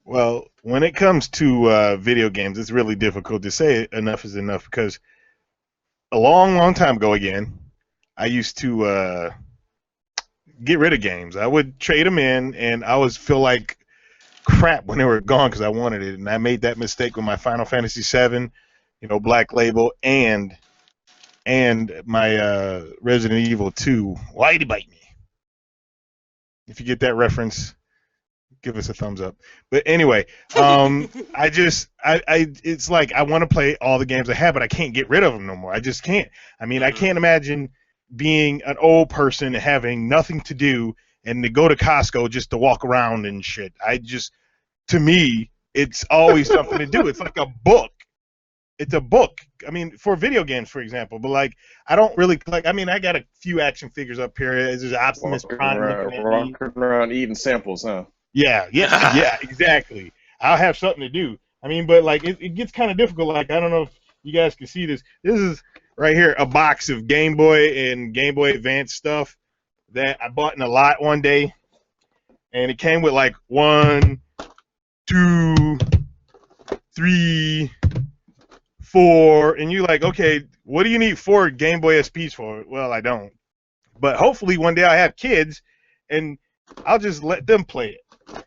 Well, when it comes to video games, it's really difficult to say enough is enough because a long, long time ago, again, I used to get rid of games. I would trade them in, and I would feel like crap when they were gone because I wanted it. And I made that mistake with my Final Fantasy VII, Black Label, and my Resident Evil 2. Why'd you bite me? If you get that reference, give us a thumbs up. But anyway, it's like I want to play all the games I have, but I can't get rid of them no more. I just can't. I mean, I can't imagine being an old person having nothing to do and to go to Costco just to walk around and shit. To me, it's always something to do. It's like a book. It's a book. I mean, for video games, for example, but like I don't really collect. I mean, I got a few action figures up here. There's Optimus Prime Walking around eating samples, huh? Yeah, exactly. I'll have something to do. I mean, but like it gets kind of difficult. Like I don't know if you guys can see this. This is right here a box of Game Boy and Game Boy Advance stuff. that I bought in a lot one day, and it came with like 1, 2, 3, 4, and you're like, okay, what do you need 4 Game Boy SPs for? Well, I don't. But hopefully one day I have kids, and I'll just let them play it,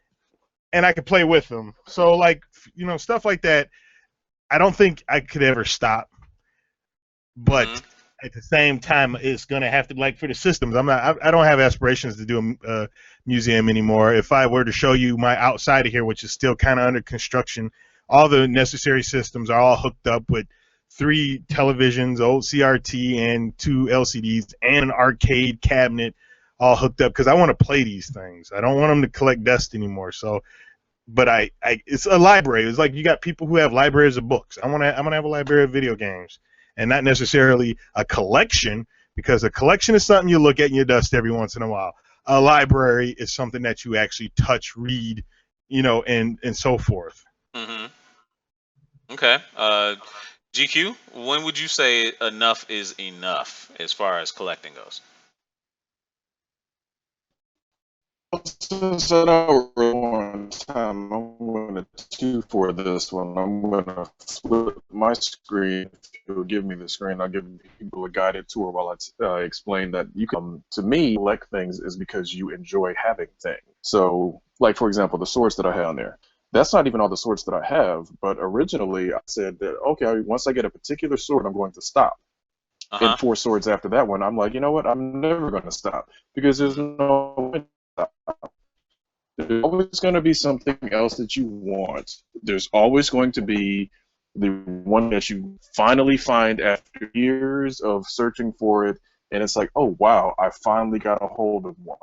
and I can play with them. So like, stuff like that. I don't think I could ever stop, but Mhm. at the same time, it's gonna have to, like, for the systems. I don't have aspirations to do a museum anymore. If I were to show you my outside of here, which is still kind of under construction, all the necessary systems are all hooked up with 3 televisions, old CRT, and 2 LCDs, and an arcade cabinet, all hooked up because I want to play these things. I don't want them to collect dust anymore. So, but it's a library. It's like you got people who have libraries of books. I'm gonna have a library of video games, and not necessarily a collection, because a collection is something you look at and you dust every once in a while. A library is something that you actually touch, read, and so forth. Mhm. Okay. GQ, when would you say enough is enough as far as collecting goes? Since I don't really want time, I'm going to two for this one. I'm going to flip my screen. If you'll give me the screen, I'll give people a guided tour while I explain that you can. To me, collect things is because you enjoy having things. So, like for example, the swords that I have on there. That's not even all the swords that I have, but originally I said that, okay, once I get a particular sword, I'm going to stop. And Uh-huh. 4 swords after that one, I'm like, you know what? I'm never going to stop because there's Mhm. no way to stop. There's always going to be something else that you want. There's always going to be the one that you finally find after years of searching for it, and it's like, oh wow, I finally got a hold of one.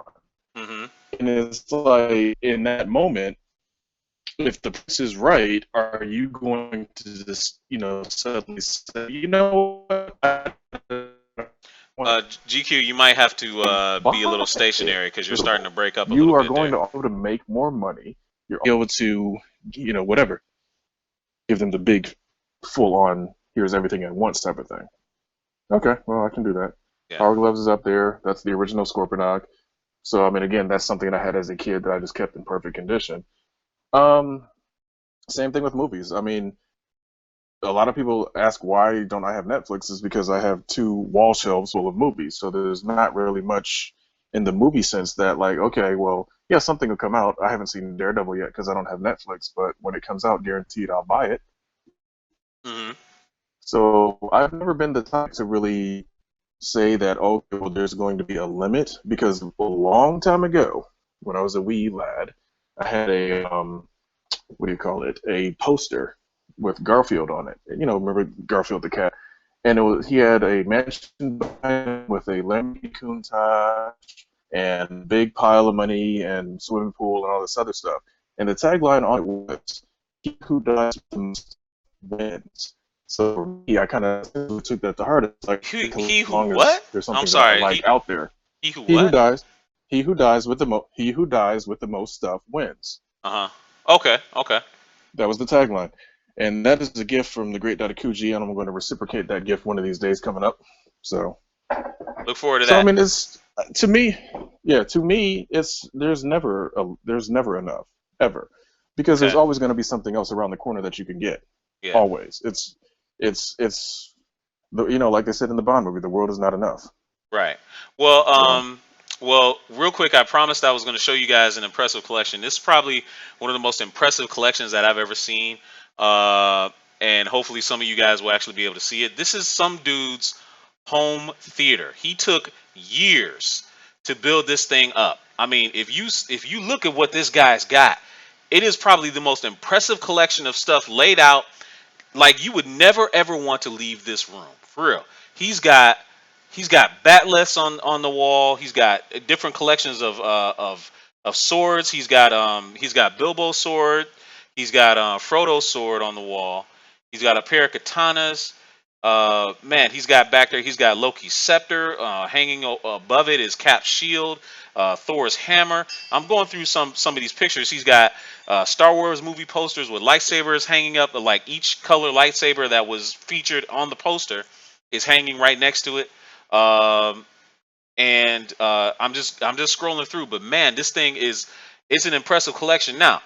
Mhm. And it's like in that moment, if the price is right, are you going to just, suddenly say, you know what, I want GQ, you might have to to be a buy little it? stationary because you're starting to break up a You little are bit going there. to be able to make more money. You're able to, whatever, give them the big, full-on, here's everything at once type of thing. Okay, well, I can do that. Yeah. Power Gloves is up there. That's the original Scorponok. So, I mean, again, that's something I had as a kid that I just kept in perfect condition. Um, Same thing with movies. I mean, a lot of people ask why don't I have Netflix is because I have 2 wall shelves full of movies. So there's not really much in the movie sense that, like, okay, well, yeah, something will come out. I haven't seen Daredevil yet because I don't have Netflix, but when it comes out, guaranteed I'll buy it. Mhm. So I've never been the type to really say that, oh, well, there's going to be a limit because a long time ago, when I was a wee lad, I had a what do you call it? A poster with Garfield on it. Remember Garfield the cat? And he had a mansion behind him with a Lemmy Countach and big pile of money and swimming pool and all this other stuff. And the tagline on it was, "He who dies with the most wins." So for me, I kind of took that to heart. It's like, He as who long as what? there's I'm something that I sorry. like out there, He who he who what? dies, he who dies with the most stuff wins. Uh-huh. Okay. Okay. That was the tagline. And that is a gift from the great Dadakuji, and I'm going to reciprocate that gift one of these days coming up. So, Look forward to so I that. mean, it's to me, yeah, to me, it's there's never enough ever, because there's Okay. always going to be something else around the corner that you can get. Yeah. Always, it's like they said in the Bond movie, the world is not enough. Right. Well, So, real quick, I promised I was going to show you guys an impressive collection. This is probably one of the most impressive collections that I've ever seen. Uh, and hopefully some of you guys will actually be able to see it. This is some dude's home theater. He took years to build this thing up. I mean, if you look at what this guy's got, it is probably the most impressive collection of stuff laid out. Like you would never ever want to leave this room. For real. He's got he's got batleths on the wall. He's got different collections of swords. He's got Bilbo's sword. He's got Frodo's sword on the wall. He's got a pair of katanas. Man, he's got back there. He's got Loki's scepter. Hanging above it is Cap's shield. Thor's hammer. I'm going through some of these pictures. He's got Star Wars movie posters with lightsabers hanging up. Like each color lightsaber that was featured on the poster is hanging right next to it. Um, and I'm just scrolling through. But man, this thing it's an impressive collection. Now,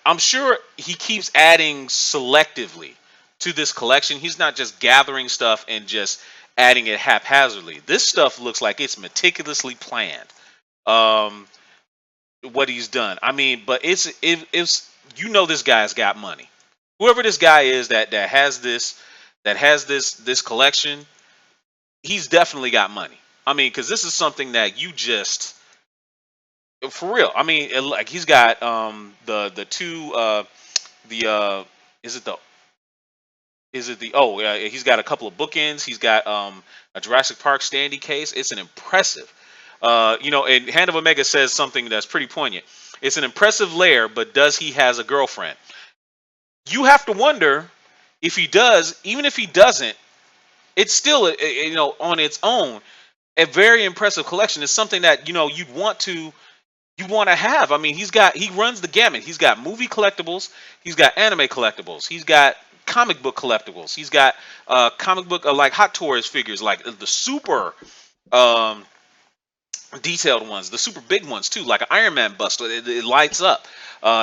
I'm sure he keeps adding selectively to this collection. He's not just gathering stuff and just adding it haphazardly. This stuff looks like it's meticulously planned. Um, what he's done. I mean, but it's this guy's got money. Whoever this guy is that has this collection, he's definitely got money. I mean, because this is something that you just for real. I mean, like he's got the two the is it the oh yeah, he's got a couple of bookends. He's got a Jurassic Park standee case. It's an impressive and Hand of Omega says something that's pretty poignant. It's an impressive lair, but does he has a girlfriend? You have to wonder if he does. Even if he doesn't, it's still on its own a very impressive collection. It's something that you want to have. I mean, he runs the gamut. He's got movie collectibles, he's got anime collectibles, he's got comic book collectibles, he's got comic book like Hot Toys figures, like the super um, detailed ones, the super big ones too, like an Iron Man bust. It lights up.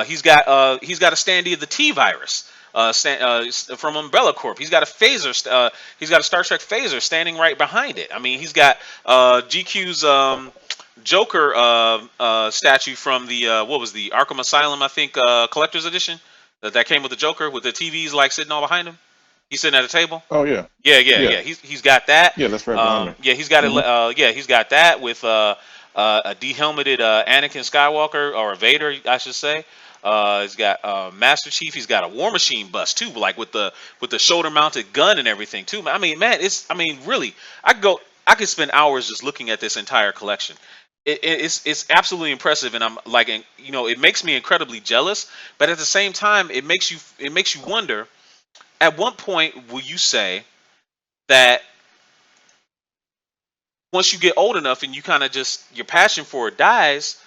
He's got a standee of the T virus. From Umbrella Corp. He's got a phaser. He's got a Star Trek phaser standing right behind it. I mean, he's got GQ's Joker statue from the what was the Arkham Asylum, I think, collector's edition that came with the Joker with the TVs like sitting all behind him. He's sitting at a table. Oh yeah. Yeah. He's got that. Yeah, that's right behind me. Yeah, he's got it. Yeah, he's got that with a de-helmeted Anakin Skywalker or a Vader, I should say. He's got Master Chief. He's got a War Machine bust too, like with the shoulder-mounted gun and everything too. I mean, man, really, I could spend hours just looking at this entire collection. It's absolutely impressive, and I'm like, it makes me incredibly jealous. But at the same time, it makes you wonder. At what point will you say that once you get old enough and you kind of just your passion for it dies,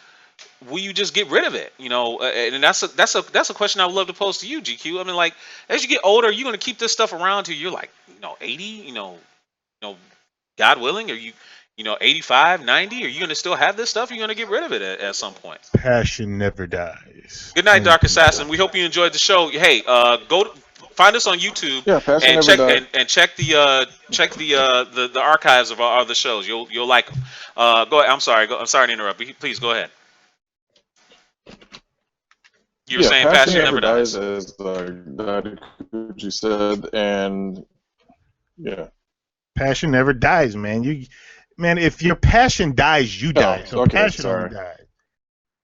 will you just get rid of it? And that's a question I would love to pose to you, GQ. I mean, like as you get older, are you going to keep this stuff around till you're like 80? God willing, are you 85, 90? Are you going to still have this stuff? Or are you going to get rid of it at some point? Passion never dies. Good night, Dark Assassin. We hope you enjoyed the show. Hey, find us on YouTube and check the archives of our other shows. You'll like them. Go ahead. I'm sorry to interrupt. Please go ahead. You were saying passion never dies, as you said, and yeah. Passion never dies, man. If your passion dies, you die. So okay, passion never dies.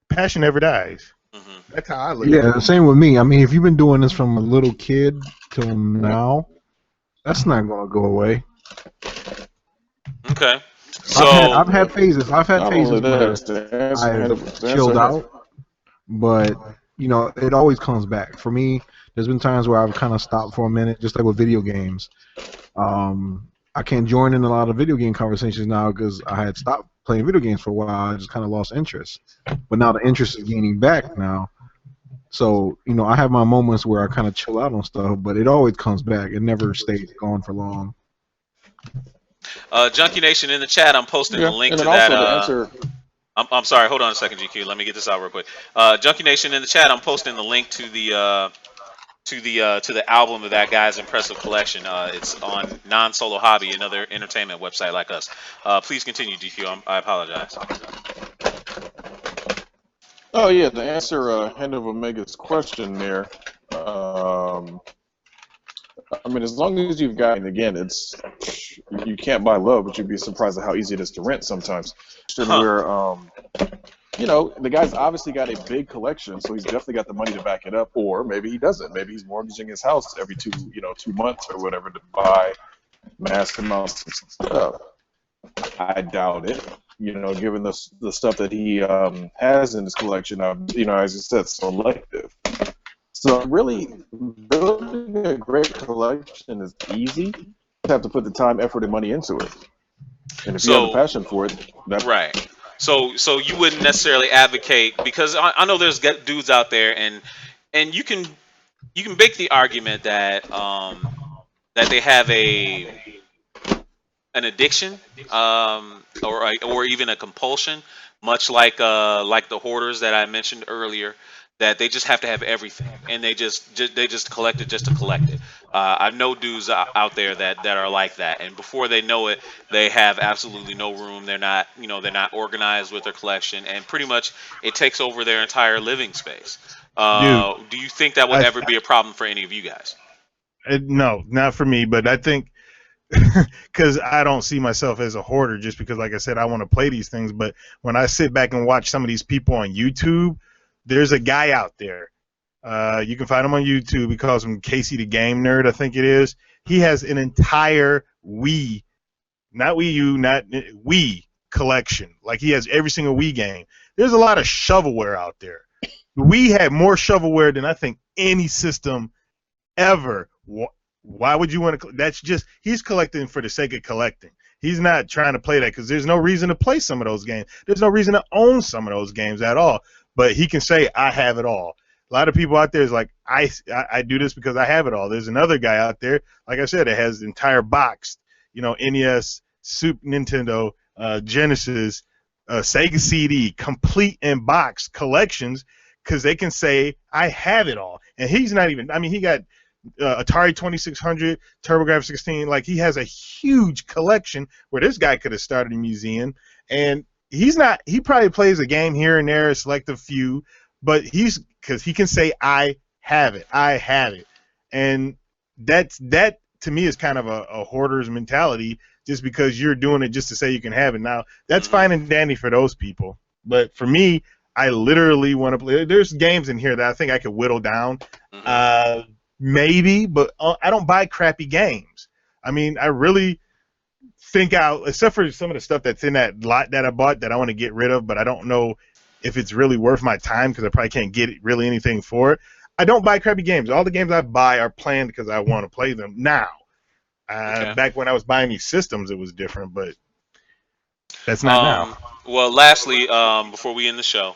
Passion never dies. Mm-hmm. That's how I look at it. Yeah, same with me. I mean, if you've been doing this from a little kid till now, that's not gonna go away. Okay. So I've had phases. I've had phases where I've chilled out, but it always comes back. For me, there's been times where I've kind of stopped for a minute, just like with video games. I can't join in a lot of video game conversations now because I had stopped playing video games for a while. I just kind of lost interest. But now the interest is gaining back now. So, I have my moments where I kind of chill out on stuff, but it always comes back. It never stays gone for long. Junkie Nation in the chat, I'm posting the link to that. I'm sorry, hold on a second, GQ. Let me get this out real quick. Junkie Nation in the chat, I'm posting the link to the album of that guy's impressive collection. It's on Non-Solo Hobby, another entertainment website like us. Please continue, GQ. I apologize. Oh yeah, to answer Hand of Omega's question there. I mean, as long as you've got, and again, you can't buy love, but you'd be surprised at how easy it is to rent sometimes. Where the guy's obviously got a big collection, so he's definitely got the money to back it up. Or maybe he doesn't. Maybe he's mortgaging his house every 2 months or whatever to buy mass amounts of stuff. I doubt it. Given the stuff that he has in his collection, as you said, selective. So really, building a great collection is easy. You have to put the time, effort, and money into it. And if you have a passion for it, that's right. So you wouldn't necessarily advocate, because I know there's dudes out there, and you can make the argument that that they have a an addiction, or even a compulsion, much like the hoarders that I mentioned earlier, that they just have to have everything, and they just collect it just to collect it. I know dudes out there that are like that, and before they know it, they have absolutely no room. They're not organized with their collection, and pretty much it takes over their entire living space. Dude. Do you think that would I, ever be a problem for any of you guys? no, not for me, but I think because I don't see myself as a hoarder just because, like I said, I want to play these things. But when I sit back and watch some of these people on YouTube, there's a guy out there. You can find him on YouTube. He calls him Casey the Game Nerd, I think it is. He has an entire Wii, not Wii U, not Wii collection. Like he has every single Wii game. There's a lot of shovelware out there. We had more shovelware than I think any system ever. Why would you want to? That's just he's collecting for the sake of collecting. He's not trying to play that because there's no reason to play some of those games. There's no reason to own some of those games at all. But he can say I have it all. A lot of people out there is like I do this because I have it all. There's another guy out there, like I said, that has the entire box. NES, Super Nintendo, Genesis, Sega CD, complete in box collections because they can say I have it all. And he's not even. I mean, he got Atari 2600, TurboGrafx 16. Like he has a huge collection where this guy could have started a museum. And he's not. He probably plays a game here and there, select a few, but because he can say I have it, and that to me is kind of a hoarder's mentality, just because you're doing it just to say you can have it. Now that's fine and dandy for those people, but for me, I literally want to play. There's games in here that I think I could whittle down. Maybe, but I don't buy crappy games. I mean, I really think except for some of the stuff that's in that lot that I bought that I want to get rid of, but I don't know if it's really worth my time because I probably can't get really anything for it. I don't buy crappy games. All the games I buy are planned because I want to play them now. Okay. Back when I was buying these systems, it was different, but that's not now. Well, lastly, before we end the show,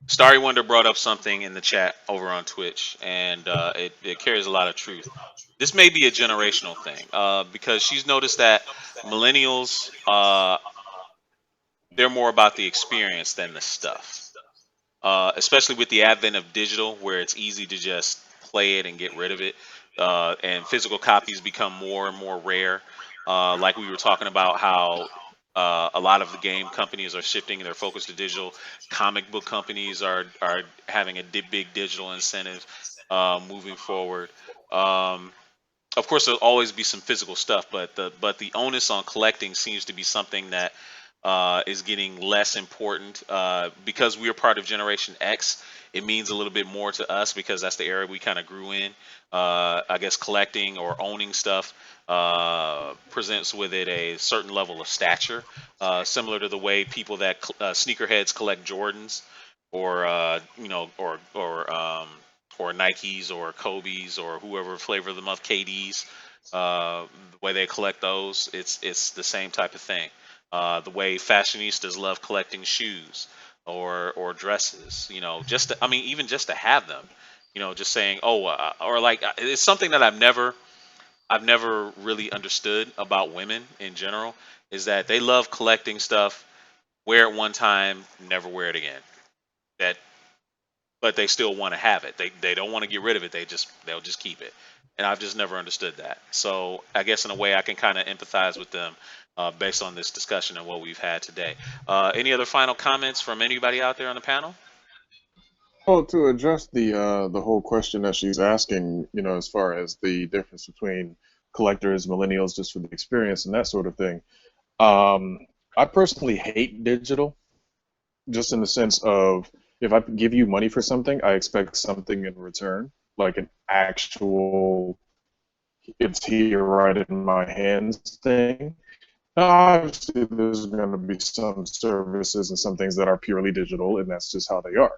Starry Wonder brought up something in the chat over on Twitch, and it carries a lot of truth. This may be a generational thing because she's noticed that millennials, they're more about the experience than the stuff, especially with the advent of digital, where it's easy to just play it and get rid of it, and physical copies become more and more rare. Like we were talking about how a lot of the game companies are shifting their focus to digital. Comic book companies are having a big digital incentive moving forward. Of course, there'll always be some physical stuff, but the onus on collecting seems to be something that is getting less important because we are part of Generation X. It means a little bit more to us because that's the era we kind of grew in. I guess collecting or owning stuff presents with it a certain level of stature, similar to the way people that sneakerheads collect Jordans or or Nikes or Kobe's or whoever flavor of the month KDs. The way they collect those, it's the same type of thing. The way fashionistas love collecting shoes or dresses, I mean, even just to have them, just saying, oh, or like it's something that I've never really understood about women in general is that they love collecting stuff, wear it one time, never wear it again. That, but they still want to have it. They don't want to get rid of it. They'll just keep it. And I've just never understood that. So I guess in a way I can kind of empathize with them based on this discussion and what we've had today. Any other final comments from anybody out there on the panel? Well, to address the whole question that she's asking, as far as the difference between collectors, millennials, just for the experience and that sort of thing, I personally hate digital, just in the sense of if I give you money for something, I expect something in return, like an actual it's here right in my hands thing. Now, obviously, there's going to be some services and some things that are purely digital, and that's just how they are.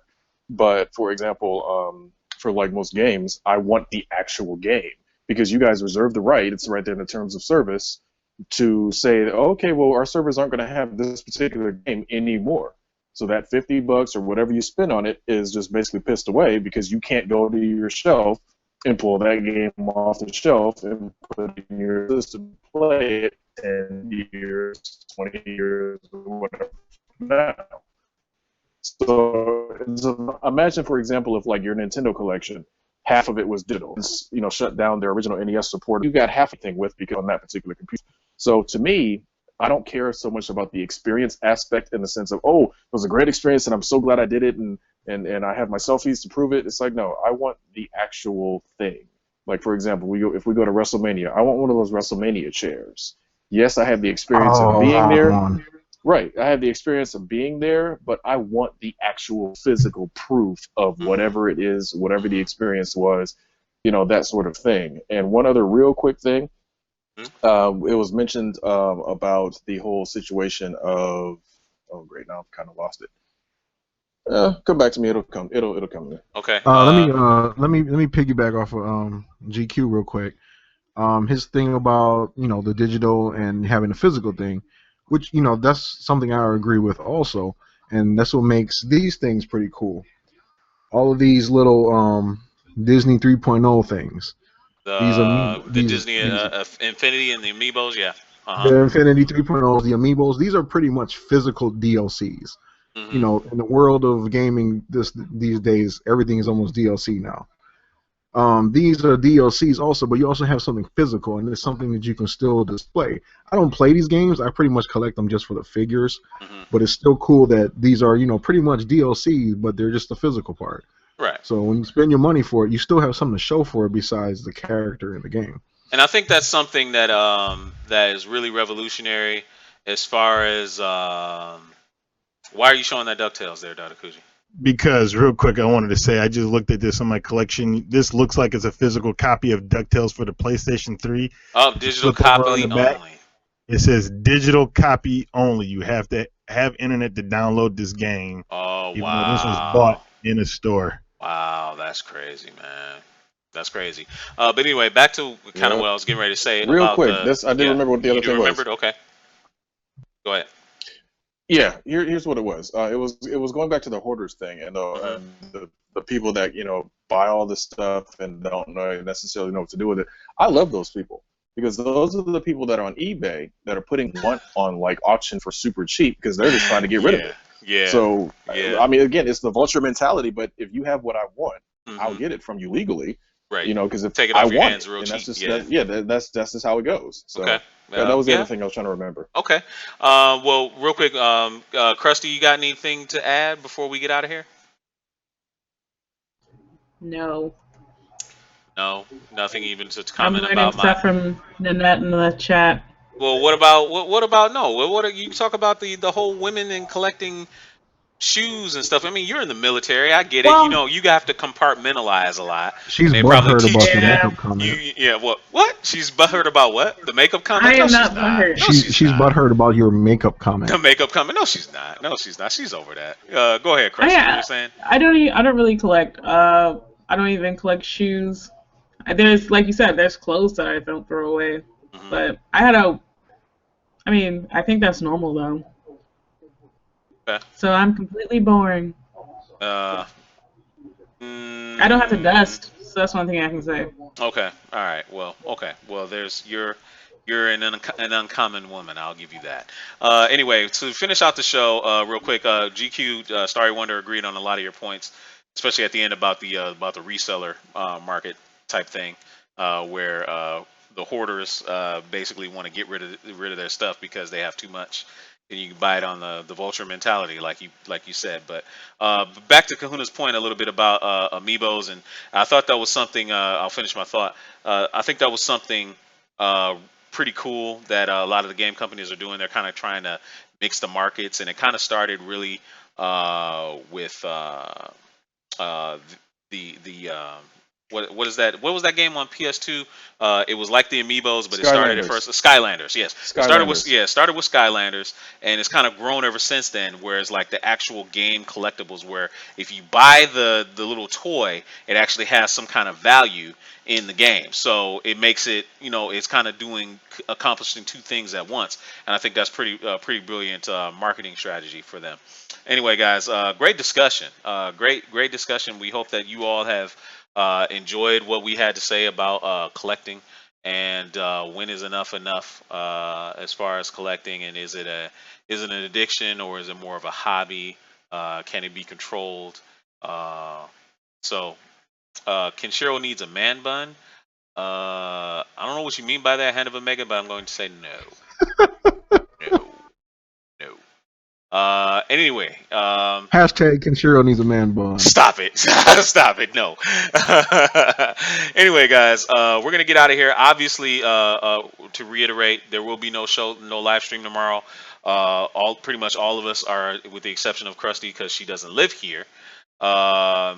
But for example, for like most games, I want the actual game because you guys reserve the right. It's right there in the terms of service to say, okay, well, our servers aren't going to have this particular game anymore. So that $50 or whatever you spend on it is just basically pissed away because you can't go to your shelf and pull that game off the shelf and put it in your system, play it 10 years, 20 years, or whatever now. So imagine, for example, if like your Nintendo collection, half of it was digital. It's, shut down their original NES support. You got half the thing with because on that particular computer. So to me, I don't care so much about the experience aspect in the sense of, oh, it was a great experience and I'm so glad I did it and I have my selfies to prove it. It's like, no, I want the actual thing. Like, for example, if we go to WrestleMania, I want one of those WrestleMania chairs. Yes, I have the experience of being there. Right. I have the experience of being there, but I want the actual physical proof of whatever it is, whatever the experience was, that sort of thing. And one other real quick thing, it was mentioned about the whole situation of, oh, great, now I've kind of lost it. Come back to me. It'll come. It'll come to me. Okay. Let me piggyback off of GQ real quick. His thing about the digital and having a physical thing, which that's something I agree with also, and that's what makes these things pretty cool. All of these little Disney 3.0 things. The Disney Infinity and the Amiibos, yeah. The Infinity 3.0s, the Amiibos, these are pretty much physical DLCs. Mm-hmm. In the world of gaming these days, everything is almost DLC now. These are DLCs also, but you also have something physical, and it's something that you can still display. I don't play these games. I pretty much collect them just for the figures, but it's still cool that these are, pretty much DLCs, but they're just the physical part. Right. So when you spend your money for it, you still have something to show for it besides the character in the game. And I think that's something that that is really revolutionary as far as why are you showing that DuckTales there, Dadakuji? Because real quick, I wanted to say I just looked at this on my collection. This looks like it's a physical copy of DuckTales for the PlayStation 3. Oh, digital copy only. It says digital copy only. You have to have internet to download this game. Oh, even wow. though this was bought in a store. Wow, that's crazy, man. That's crazy. But anyway, back to kind of what I was getting ready to say. Real about quick, I didn't remember what the other thing was. Okay. Go ahead. Yeah, here's what it was. It was going back to the hoarders thing and the people that buy all this stuff and don't necessarily know what to do with it. I love those people because those are the people that are on eBay that are putting one on like auction for super cheap because they're just trying to get rid of it. Yeah. So I mean, again, it's the vulture mentality. But if you have what I want, I'll get it from you legally. Right. Because if take it off your hands real cheap. That's just how it goes. So, okay. That was the other thing I was trying to remember. Okay. Well, real quick, Krusty, you got anything to add before we get out of here? No. No, nothing even to comment I'm about. learning stuff from Nanette in the chat. Well, what about no? What are you talk about the whole women and collecting shoes and stuff? I mean, you're in the military. I get it. Well, You have to compartmentalize a lot. She's butthurt about the makeup comment. What? She's butthurt about what? The makeup comment? I am not butthurt. She's butthurt about your makeup comment. The makeup comment? No, she's not. No, she's not. She's over that. Go ahead, Chris. What you're saying? I don't really collect. I don't even collect shoes. There's, like you said, there's clothes that I don't throw away. But I think that's normal though. Okay. So I'm completely boring. I don't have to dust, so that's one thing I can say. Okay. All right. Well. Okay. Well, you're an uncommon woman. I'll give you that. Anyway, to finish out the show, real quick, GQ Starry Wonder agreed on a lot of your points, especially at the end about the reseller market type thing, where the hoarders basically want to get rid of their stuff because they have too much. And you can buy it on the vulture mentality, like you said. But back to Kahuna's point a little bit about amiibos, and I thought that was something. I'll finish my thought. I think that was something pretty cool that a lot of the game companies are doing. They're kind of trying to mix the markets, and it kind of started really with what is that? What was that game on PS2? It was like the Amiibos, but it started at first. Skylanders, yes. It started with Skylanders, and it's kind of grown ever since then. Whereas like the actual game collectibles, where if you buy the little toy, it actually has some kind of value in the game. So it makes it, it's kind of accomplishing two things at once, and I think that's pretty brilliant marketing strategy for them. Anyway, guys, great discussion. Great discussion. We hope that you all have enjoyed what we had to say about collecting and when is enough as far as collecting, and is it an addiction or is it more of a hobby? Can it be controlled? Uh, so Kenshiro needs a man bun. I don't know what you mean by that, Hand of Omega, but I'm going to say no, no, no. Anyway, Hashtag Kenshiro needs a man bun. stop it, stop it, no. Anyway, guys, we're gonna get out of here. Obviously, to reiterate, there will be no show, no live stream tomorrow. Pretty much all of us are, with the exception of Krusty, because she doesn't live here, are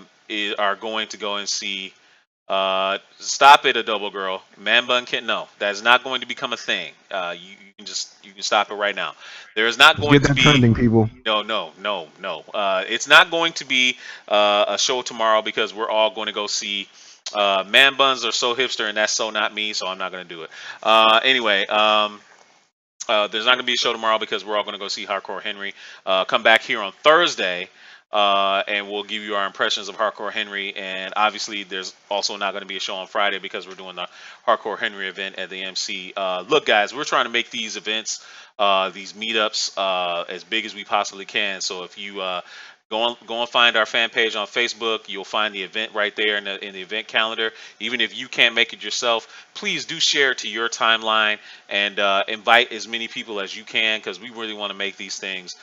going to go and see. Stop it, Adobo Girl. Man bun can no. That is not going to become a thing. You can stop it right now. There is not Let's going get to that be trending, people. no. It's not going to be a show tomorrow because we're all going to go see. Man buns are so hipster, and that's so not me. So I'm not going to do it. Anyway. There's not going to be a show tomorrow because we're all going to go see Hardcore Henry. Come back here on Thursday, and we'll give you our impressions of Hardcore Henry. And obviously, there's also not going to be a show on Friday because we're doing the Hardcore Henry event at the MC. Look, guys, we're trying to make these events, these meetups, as big as we possibly can. So if you go and find our fan page on Facebook. You'll find the event right there in the event calendar. Even if you can't make it yourself, please do share it to your timeline and invite as many people as you can, because we really want to make these things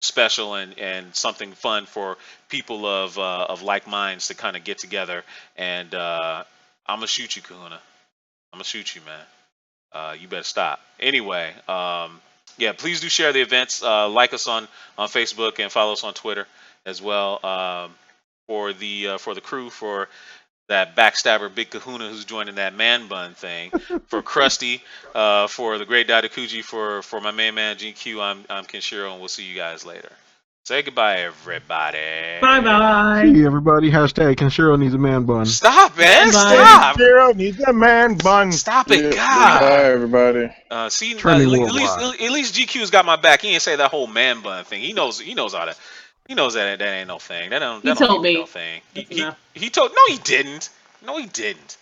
special and something fun for people of like minds to kind of get together. And I'm gonna shoot you, Kahuna. I'm gonna shoot you, man. You better stop. Anyway, yeah, please do share the events. Like us on Facebook and follow us on Twitter as well. For the crew, for that backstabber Big Kahuna who's joining that man bun thing, for Krusty, for the great Dadakuji, for my main man GQ, I'm Kenshiro, and we'll see you guys later. Say goodbye, everybody. Bye bye. See everybody. Hashtag Kenshiro needs a man bun. Stop, man. Bye-bye. Stop. Zero needs a man bun. Stop Yeah, it, God. Bye, everybody. See, Trending at least GQ's got my back. He ain't say that whole man bun thing. He knows how to. He knows that ain't no thing. That don't He even told be me. no thing. That's enough. He told. No, he didn't. No, he didn't.